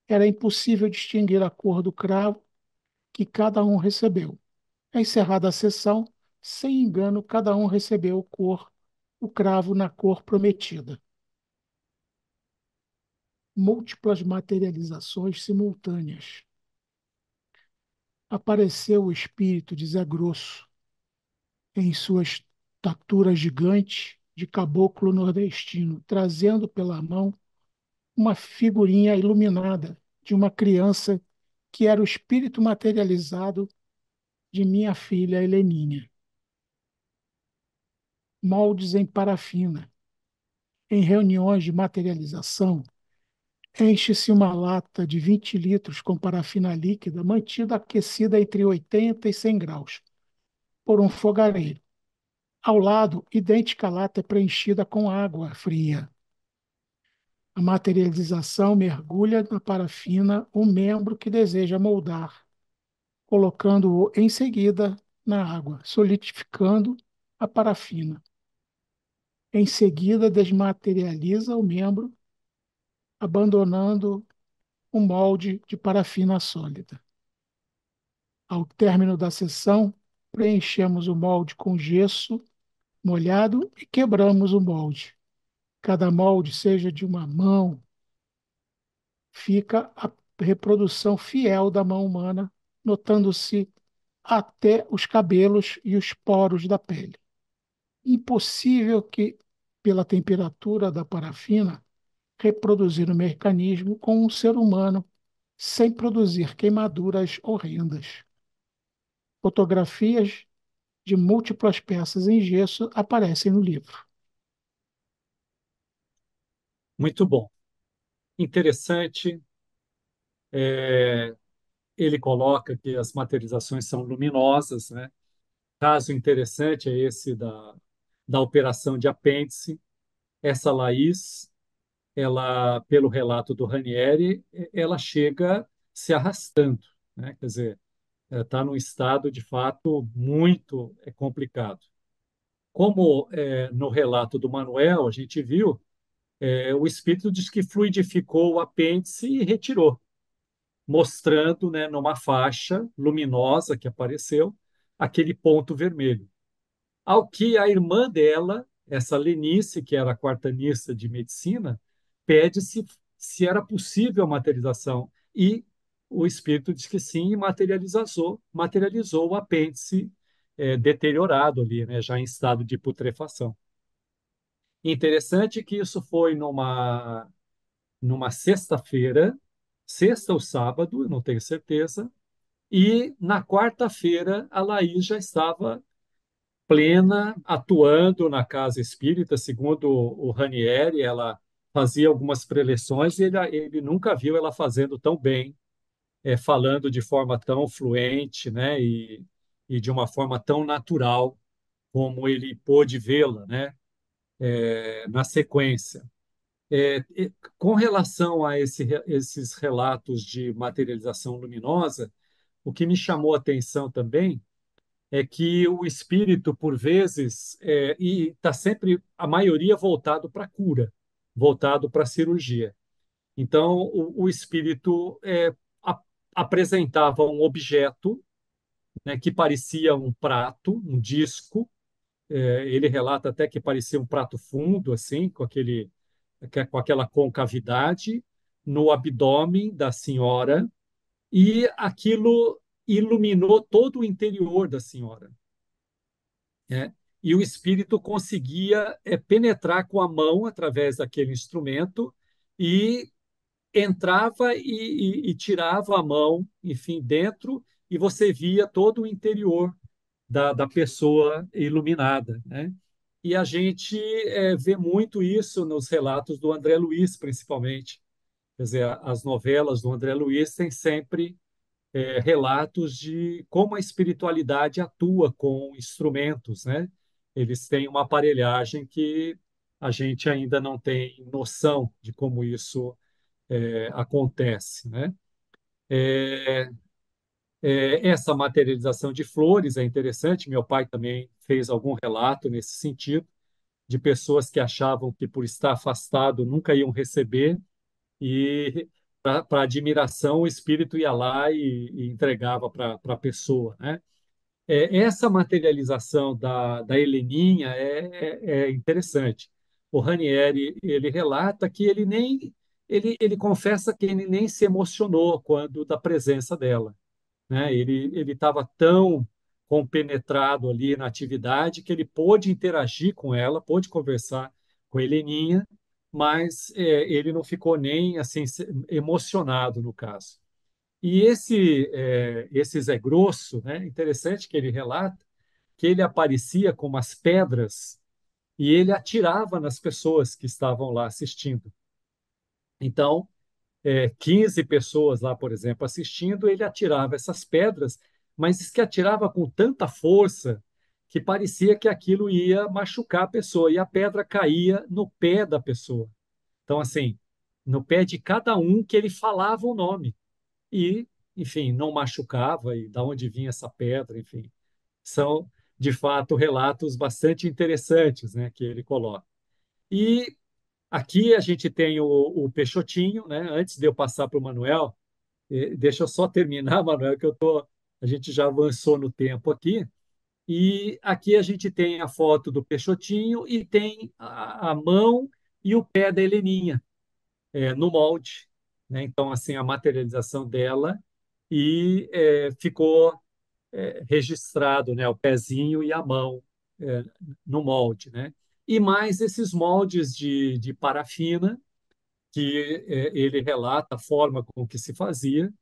era impossível distinguir a cor do cravo que cada um recebeu. Encerrada a sessão, sem engano, cada um recebeu o cravo na cor prometida. Múltiplas materializações simultâneas. Apareceu o espírito de Zé Grosso, em sua estatura gigante de caboclo nordestino, trazendo pela mão uma figurinha iluminada de uma criança que era o espírito materializado de minha filha Heleninha. Moldes em parafina. Em reuniões de materialização, enche-se uma lata de 20 litros com parafina líquida mantida aquecida entre 80 e 100 graus por um fogareiro. Ao lado, idêntica lata é preenchida com água fria. A materialização mergulha na parafina o membro que deseja moldar, colocando-o em seguida na água, solidificando a parafina. Em seguida, desmaterializa o membro, abandonando o molde de parafina sólida. Ao término da sessão, preenchemos o molde com gesso molhado e quebramos o molde. Cada molde, seja de uma mão, fica a reprodução fiel da mão humana, notando-se até os cabelos e os poros da pele. Impossível que, pela temperatura da parafina, reproduzir o mecanismo com um ser humano sem produzir queimaduras horrendas. Fotografias de múltiplas peças em gesso aparecem no livro. Muito bom. Interessante. Ele coloca que as materializações são luminosas, né? Caso interessante é esse da operação de apêndice. Essa Laís, ela, pelo relato do Ranieri, ela chega se arrastando, né? Quer dizer, está num estado de fato muito complicado. Como no relato do Manuel, a gente viu, o espírito diz que fluidificou o apêndice e retirou, mostrando, né, numa faixa luminosa que apareceu, aquele ponto vermelho. Ao que a irmã dela, essa Lenice, que era quartanista de medicina, pede se era possível a materialização. E o espírito diz que sim, e materializou o apêndice deteriorado ali, né, já em estado de putrefação. Interessante que isso foi numa sexta-feira, sexta ou sábado, eu não tenho certeza, e na quarta-feira a Laís já estava plena, atuando na casa espírita, segundo o Ranieri, ela fazia algumas preleções e ele nunca viu ela fazendo tão bem, falando de forma tão fluente, né, e de uma forma tão natural como ele pôde vê-la, né, na sequência. Com relação a esses relatos de materialização luminosa, o que me chamou a atenção também é que o espírito, por vezes, e está sempre, a maioria, voltado para a cura, voltado para a cirurgia. Então, o espírito a- apresentava um objeto, né, que parecia um prato, um disco. Ele relata até que parecia um prato fundo, assim, com aquela concavidade no abdômen da senhora, e aquilo iluminou todo o interior da senhora, né? E o espírito conseguia penetrar com a mão através daquele instrumento e entrava e tirava a mão, enfim, dentro, e você via todo o interior da pessoa iluminada, né? E a gente vê muito isso nos relatos do André Luiz, principalmente. Quer dizer, as novelas do André Luiz têm sempre relatos de como a espiritualidade atua com instrumentos, né? Eles têm uma aparelhagem que a gente ainda não tem noção de como isso acontece, né? Essa materialização de flores é interessante. Meu pai também fez algum relato nesse sentido, de pessoas que achavam que por estar afastado nunca iam receber, e para admiração o espírito ia lá e entregava para a pessoa, né? Essa materialização da Heleninha é interessante. O Ranieri, ele relata que ele confessa que ele nem se emocionou quando da presença dela, né? Ele estava tão compenetrado ali na atividade que ele pôde interagir com ela, pôde conversar com a Heleninha, mas ele não ficou nem assim emocionado no caso. E esse Zé Grosso, né? Interessante que ele relata que ele aparecia com umas pedras e ele atirava nas pessoas que estavam lá assistindo. Então, 15 pessoas lá, por exemplo, assistindo, ele atirava essas pedras, mas diz que atirava com tanta força que parecia que aquilo ia machucar a pessoa, e a pedra caía no pé da pessoa. Então, assim, no pé de cada um que ele falava o nome. E, enfim, não machucava, e da onde vinha essa pedra, enfim. São, de fato, relatos bastante interessantes, né, que ele coloca. E aqui a gente tem o Peixotinho, né? Antes de eu passar para o Manuel, deixa eu só terminar, Manuel, a gente já avançou no tempo aqui. E aqui a gente tem a foto do Peixotinho e tem a mão e o pé da Heleninha, no molde, né? Então, assim, a materialização dela, e ficou registrado, né, o pezinho e a mão é, no molde, né? E mais esses moldes de parafina, que ele relata a forma com que se fazia,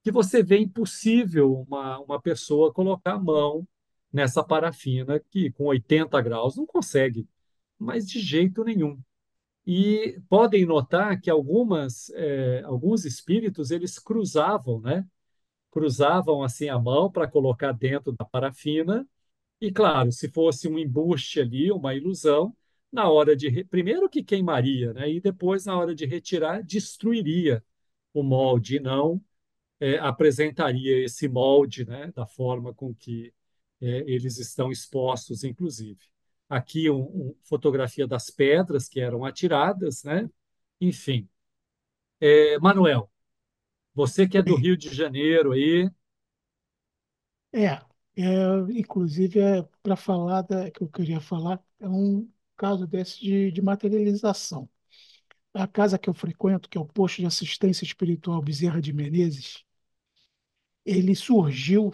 que você vê impossível uma pessoa colocar a mão nessa parafina, que com 80 graus não consegue, mas de jeito nenhum. E podem notar que alguns espíritos, eles cruzavam, né? Cruzavam assim a mão para colocar dentro da parafina. E claro, se fosse um embuste ali, uma ilusão, na hora primeiro que queimaria, né? E depois, na hora de retirar, destruiria o molde, e não apresentaria esse molde, né? Da forma com que eles estão expostos, inclusive. Aqui fotografia das pedras que eram atiradas, né? Enfim. Manuel, você que é do Bem, Rio de Janeiro aí. é, inclusive, para falar que eu queria falar, é um caso desse de materialização. A casa que eu frequento, que é o Posto de Assistência Espiritual Bezerra de Menezes, ele surgiu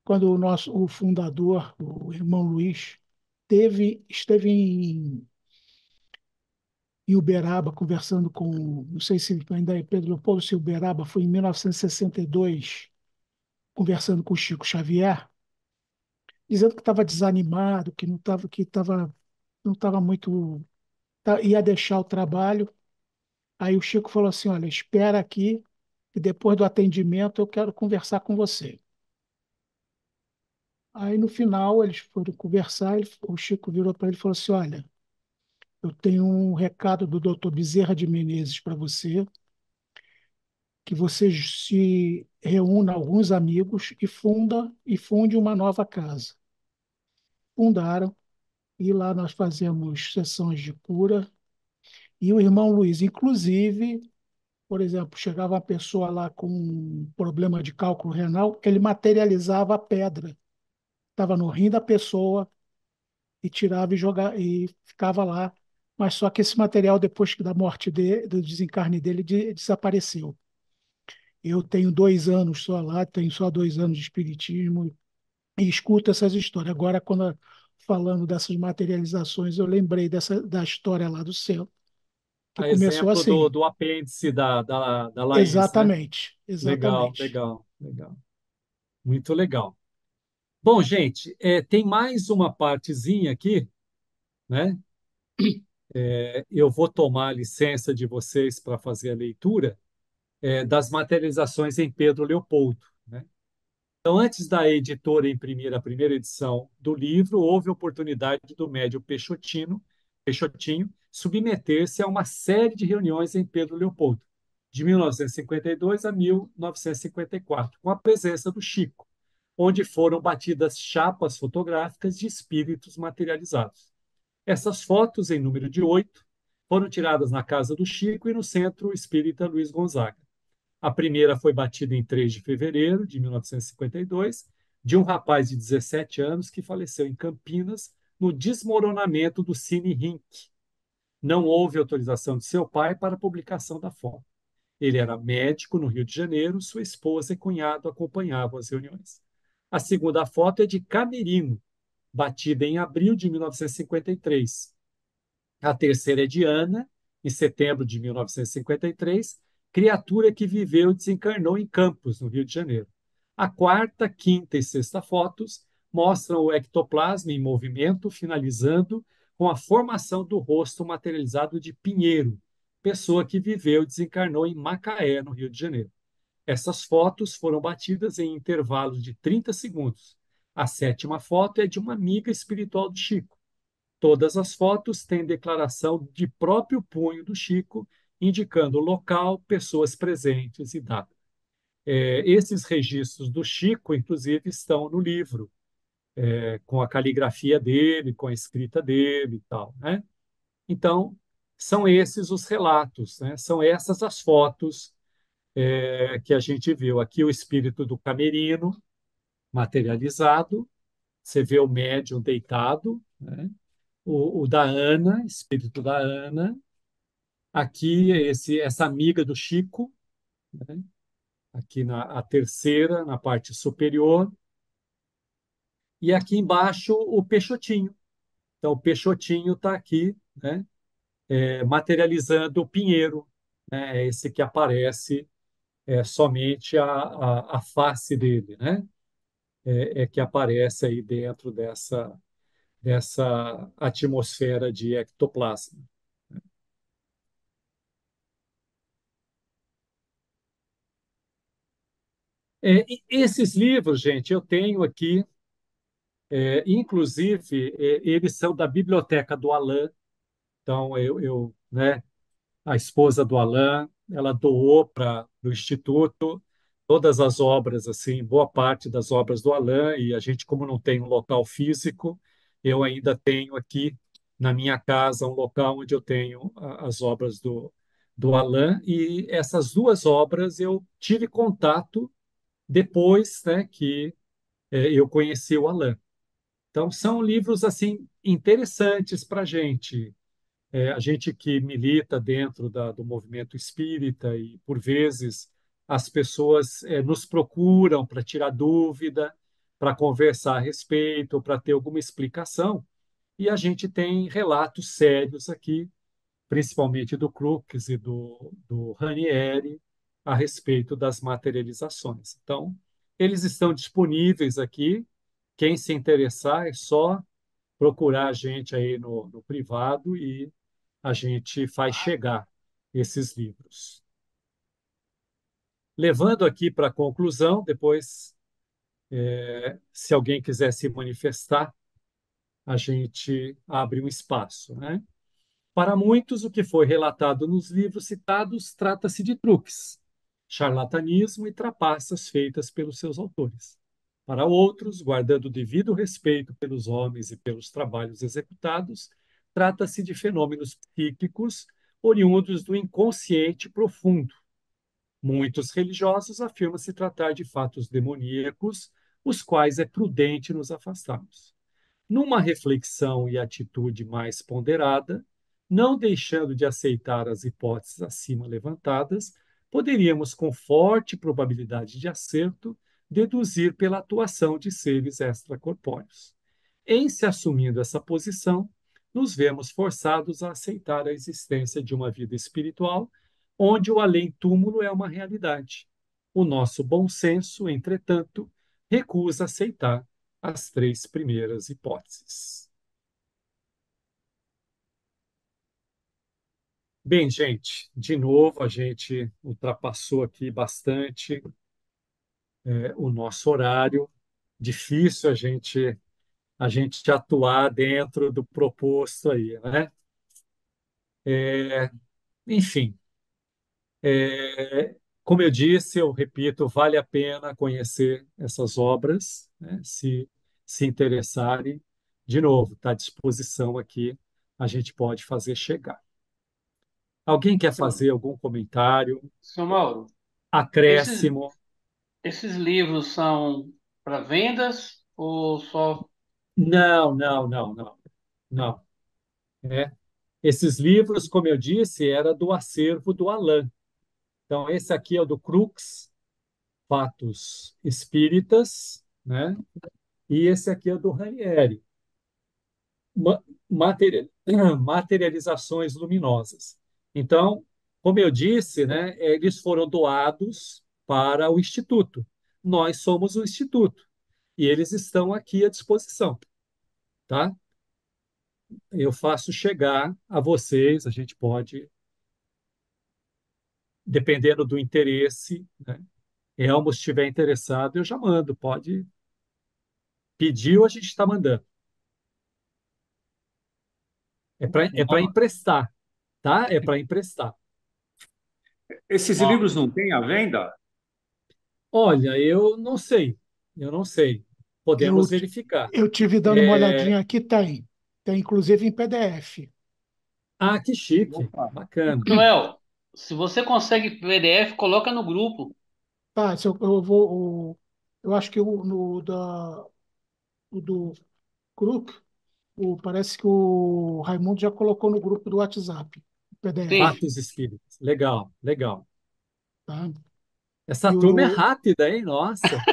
quando o fundador, o irmão Luiz, esteve em Uberaba conversando com, não sei se ainda é Pedro Leopoldo, se Uberaba foi em 1962, conversando com o Chico Xavier. dizendo que estava desanimado, não estava muito, ia deixar o trabalho. Aí o Chico falou assim: olha, espera aqui, e depois do atendimento eu quero conversar com você. Aí no final eles foram conversar, o Chico virou para ele e falou assim: olha, eu tenho um recado do Dr. Bezerra de Menezes para você, que você se reúna alguns amigos e funde uma nova casa. Fundaram, e lá nós fazemos sessões de cura. E o irmão Luiz, inclusive, por exemplo, chegava uma pessoa lá com um problema de cálculo renal, ele materializava a pedra. Estava no rim da pessoa e tirava e jogava e ficava lá. Mas só que esse material, depois da morte dele, do desencarne dele, desapareceu. Eu tenho 2 anos só lá, tenho só 2 anos de espiritismo e escuto essas histórias. Agora, falando dessas materializações, eu lembrei da história lá do céu, que A começou exemplo do, assim. do apêndice da Laís, né? Exatamente, Legal, exatamente. legal, legal. Muito legal. Bom, gente, tem mais uma partezinha aqui, né? Eu vou tomar licença de vocês para fazer a leitura das materializações em Pedro Leopoldo, né? Então, antes da editora imprimir a primeira edição do livro, houve oportunidade do médium Peixotinho submeter-se a uma série de reuniões em Pedro Leopoldo, de 1952 a 1954, com a presença do Chico, onde foram batidas chapas fotográficas de espíritos materializados. Essas fotos, em número de 8, foram tiradas na casa do Chico e no Centro Espírita Luiz Gonzaga. A primeira foi batida em 3 de fevereiro de 1952, de um rapaz de 17 anos que faleceu em Campinas no desmoronamento do Cine Rink. Não houve autorização de seu pai para a publicação da foto. Ele era médico no Rio de Janeiro, sua esposa e cunhado acompanhavam as reuniões. A segunda foto é de Camerino, batida em abril de 1953. A terceira é de Ana, em setembro de 1953, criatura que viveu e desencarnou em Campos, no Rio de Janeiro. A quarta, quinta e sexta fotos mostram o ectoplasma em movimento, finalizando com a formação do rosto materializado de Pinheiro, pessoa que viveu e desencarnou em Macaé, no Rio de Janeiro. Essas fotos foram batidas em intervalos de 30 segundos. A sétima foto é de uma amiga espiritual do Chico. Todas as fotos têm declaração de próprio punho do Chico, indicando o local, pessoas presentes e data. Esses registros do Chico, inclusive, estão no livro, com a caligrafia dele, com a escrita dele e tal, né? Então, são esses os relatos, né? São essas as fotos que a gente viu. Aqui o espírito do Camerino materializado, você vê o médium deitado, né? O da Ana, espírito da Ana, aqui essa amiga do Chico, né? Aqui a terceira, na parte superior, e aqui embaixo o Peixotinho. Então, o Peixotinho está aqui, né? Materializando o Pinheiro, né? É esse que aparece somente a face dele, né? Que aparece aí dentro dessa atmosfera de ectoplasma. Esses livros, gente, eu tenho aqui, inclusive, eles são da biblioteca do Alain. Então, né, a esposa do Alain, ela doou para o Instituto todas as obras, assim, boa parte das obras do Alain, e a gente, como não tem um local físico, eu ainda tenho aqui na minha casa um local onde eu tenho as obras do Alain, e essas duas obras eu tive contato depois, né, que eu conheci o Alain. Então, são livros assim interessantes para a gente que milita dentro do movimento espírita e, por vezes, as pessoas nos procuram para tirar dúvida, para conversar a respeito, para ter alguma explicação. E a gente tem relatos sérios aqui, principalmente do Crookes e do Ranieri, a respeito das materializações. Então, eles estão disponíveis aqui. Quem se interessar é só procurar a gente aí no privado e a gente faz chegar esses livros. Levando aqui para a conclusão, depois, se alguém quiser se manifestar, a gente abre um espaço, né? Para muitos, o que foi relatado nos livros citados trata-se de truques, charlatanismo e trapaças feitas pelos seus autores. Para outros, guardando o devido respeito pelos homens e pelos trabalhos executados, trata-se de fenômenos psíquicos oriundos do inconsciente profundo. Muitos religiosos afirmam se tratar de fatos demoníacos, os quais é prudente nos afastarmos. Numa reflexão e atitude mais ponderada, não deixando de aceitar as hipóteses acima levantadas, poderíamos, com forte probabilidade de acerto, deduzir pela atuação de seres extracorpóreos. Em se assumindo essa posição, nos vemos forçados a aceitar a existência de uma vida espiritual, onde o além-túmulo é uma realidade. O nosso bom senso, entretanto, recusa aceitar as três primeiras hipóteses. Bem, gente, de novo a gente ultrapassou aqui bastante o nosso horário. Difícil a gente atuar dentro do proposto aí, né? Enfim, como eu disse, eu repito, vale a pena conhecer essas obras, né? Se interessarem, de novo, está à disposição aqui, a gente pode fazer chegar. Alguém quer Senhor, fazer algum comentário, senhor Mauro, esses, acréscimo? esses livros são para vendas ou só... Não, não, não, não, não. É. Esses livros, como eu disse, era do acervo do Alain. Então, esse aqui é o do Crux, Fatos Espíritas, né? E esse aqui é o do Ranieri, Ma- Material- Materializações Luminosas. Então, como eu disse, né, eles foram doados para o Instituto. Nós somos o Instituto e eles estão aqui à disposição, tá? Eu faço chegar a vocês, a gente pode, dependendo do interesse, né? Elmo, se estiver interessado, eu já mando, pode pedir ou a gente está mandando. É para emprestar, tá? É para emprestar. Esses Ó, livros não têm à venda? Olha, eu não sei. Eu, Podemos verificar. eu tive dando uma É, olhadinha aqui, tem. Tem inclusive em PDF. que chique, Opa. bacana. Joel, se você consegue PDF, coloca no grupo. Tá, se eu vou. Eu acho que o do Crook, parece que o Raimundo já colocou no grupo do WhatsApp, o Sim, PDF, Fatos espíritas, legal, legal. tá? Essa E o turma é do. rápida, hein? Nossa.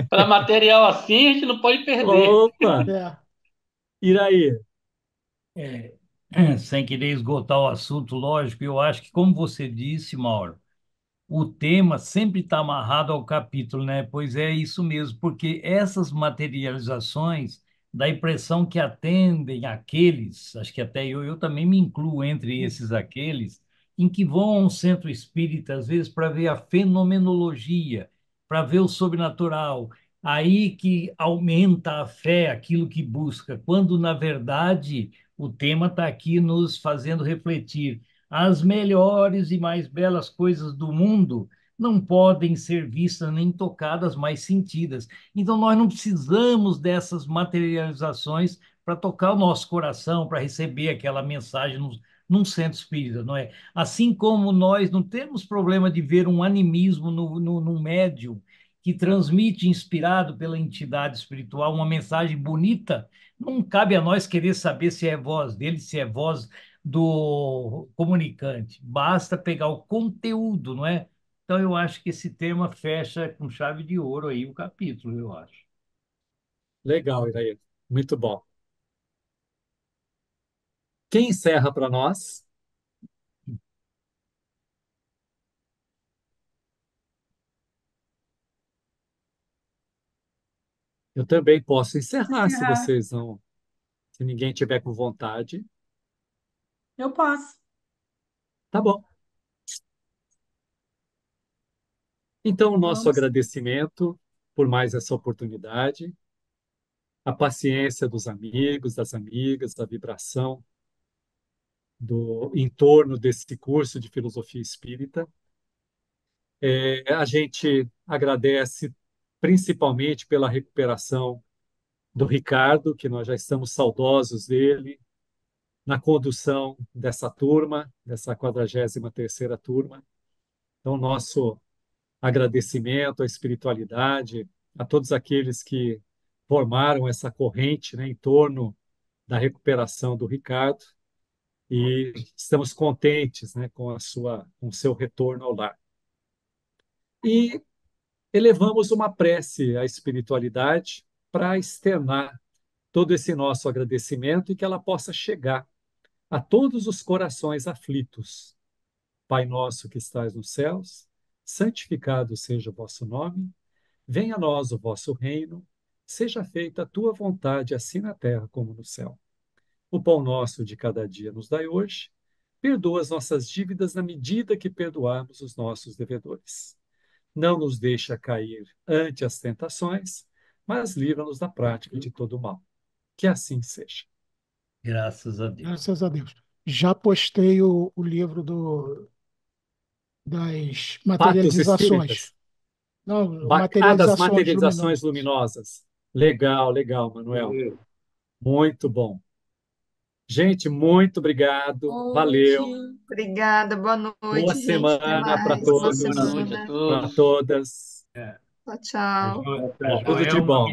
para material assim a gente não pode perder. Opa, É, Iraí. É, sem querer esgotar o assunto, lógico, eu acho que, como você disse, Mauro, o tema sempre está amarrado ao capítulo, né? Pois é isso mesmo, porque essas materializações dá a impressão que atendem aqueles, acho que até eu também me incluo entre esses aqueles, em que vão a um centro espírita, às vezes, para ver a fenomenologia, para ver o sobrenatural. Aí que aumenta a fé, aquilo que busca, quando, na verdade, o tema está aqui nos fazendo refletir as melhores e mais belas coisas do mundo não podem ser vistas nem tocadas, mas sentidas. Então, nós não precisamos dessas materializações para tocar o nosso coração, para receber aquela mensagem num centro espírita, não é? Assim como nós não temos problema de ver um animismo no médium que transmite, inspirado pela entidade espiritual, uma mensagem bonita, não cabe a nós querer saber se é voz dele, se é voz do comunicante. Basta pegar o conteúdo, não é? Então, eu acho que esse tema fecha com chave de ouro aí o capítulo, eu acho. Legal, Iraí. Muito bom. Quem encerra para nós? Eu também posso Posso encerrar se encerrar? vocês não, se ninguém tiver com vontade. Eu posso. Tá bom. Então, o nosso Vamos. agradecimento por mais essa oportunidade, a paciência dos amigos, das amigas, a vibração do em torno desse curso de filosofia espírita. A gente agradece principalmente pela recuperação do Ricardo, que nós já estamos saudosos dele, na condução dessa turma, dessa 43ª turma. Então, nosso agradecimento à espiritualidade, a todos aqueles que formaram essa corrente, né, em torno da recuperação do Ricardo, e estamos contentes, né, com o seu retorno ao lar. E elevamos uma prece à espiritualidade para externar todo esse nosso agradecimento e que ela possa chegar a todos os corações aflitos. Pai nosso que estais nos céus, santificado seja o vosso nome, venha a nós o vosso reino, seja feita a tua vontade, assim na terra como no céu. O pão nosso de cada dia nos dai hoje, perdoa as nossas dívidas na medida que perdoamos os nossos devedores. Não nos deixa cair ante as tentações, mas livra-nos da prática de todo o mal. Que assim seja. Graças a Deus. Graças a Deus. Já postei o livro das Fatos materializações. espíritas. Não, Das materializações materializações luminosas. luminosas. Legal, legal, Manuel. Muito bom. Gente, muito obrigado. Valeu. Obrigada, boa Boa noite, gente. Até semana para mais. Boa Boa todos, noite a semana. para todos. todas. É, Tchau, a tchau. Jo- a Tchau. Tudo de Joelma, bom.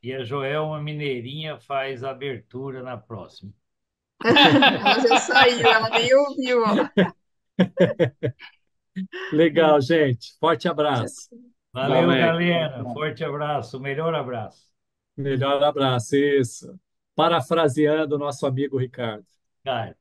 e a Joelma Mineirinha faz a abertura na próxima. Ela já saiu, ela nem ouviu, ó. Legal, gente. Forte Tchau, abraço. tchau. Valeu, Igualmente. galera. Forte abraço, melhor abraço. Melhor abraço, isso. Parafraseando o nosso amigo Ricardo. Cara.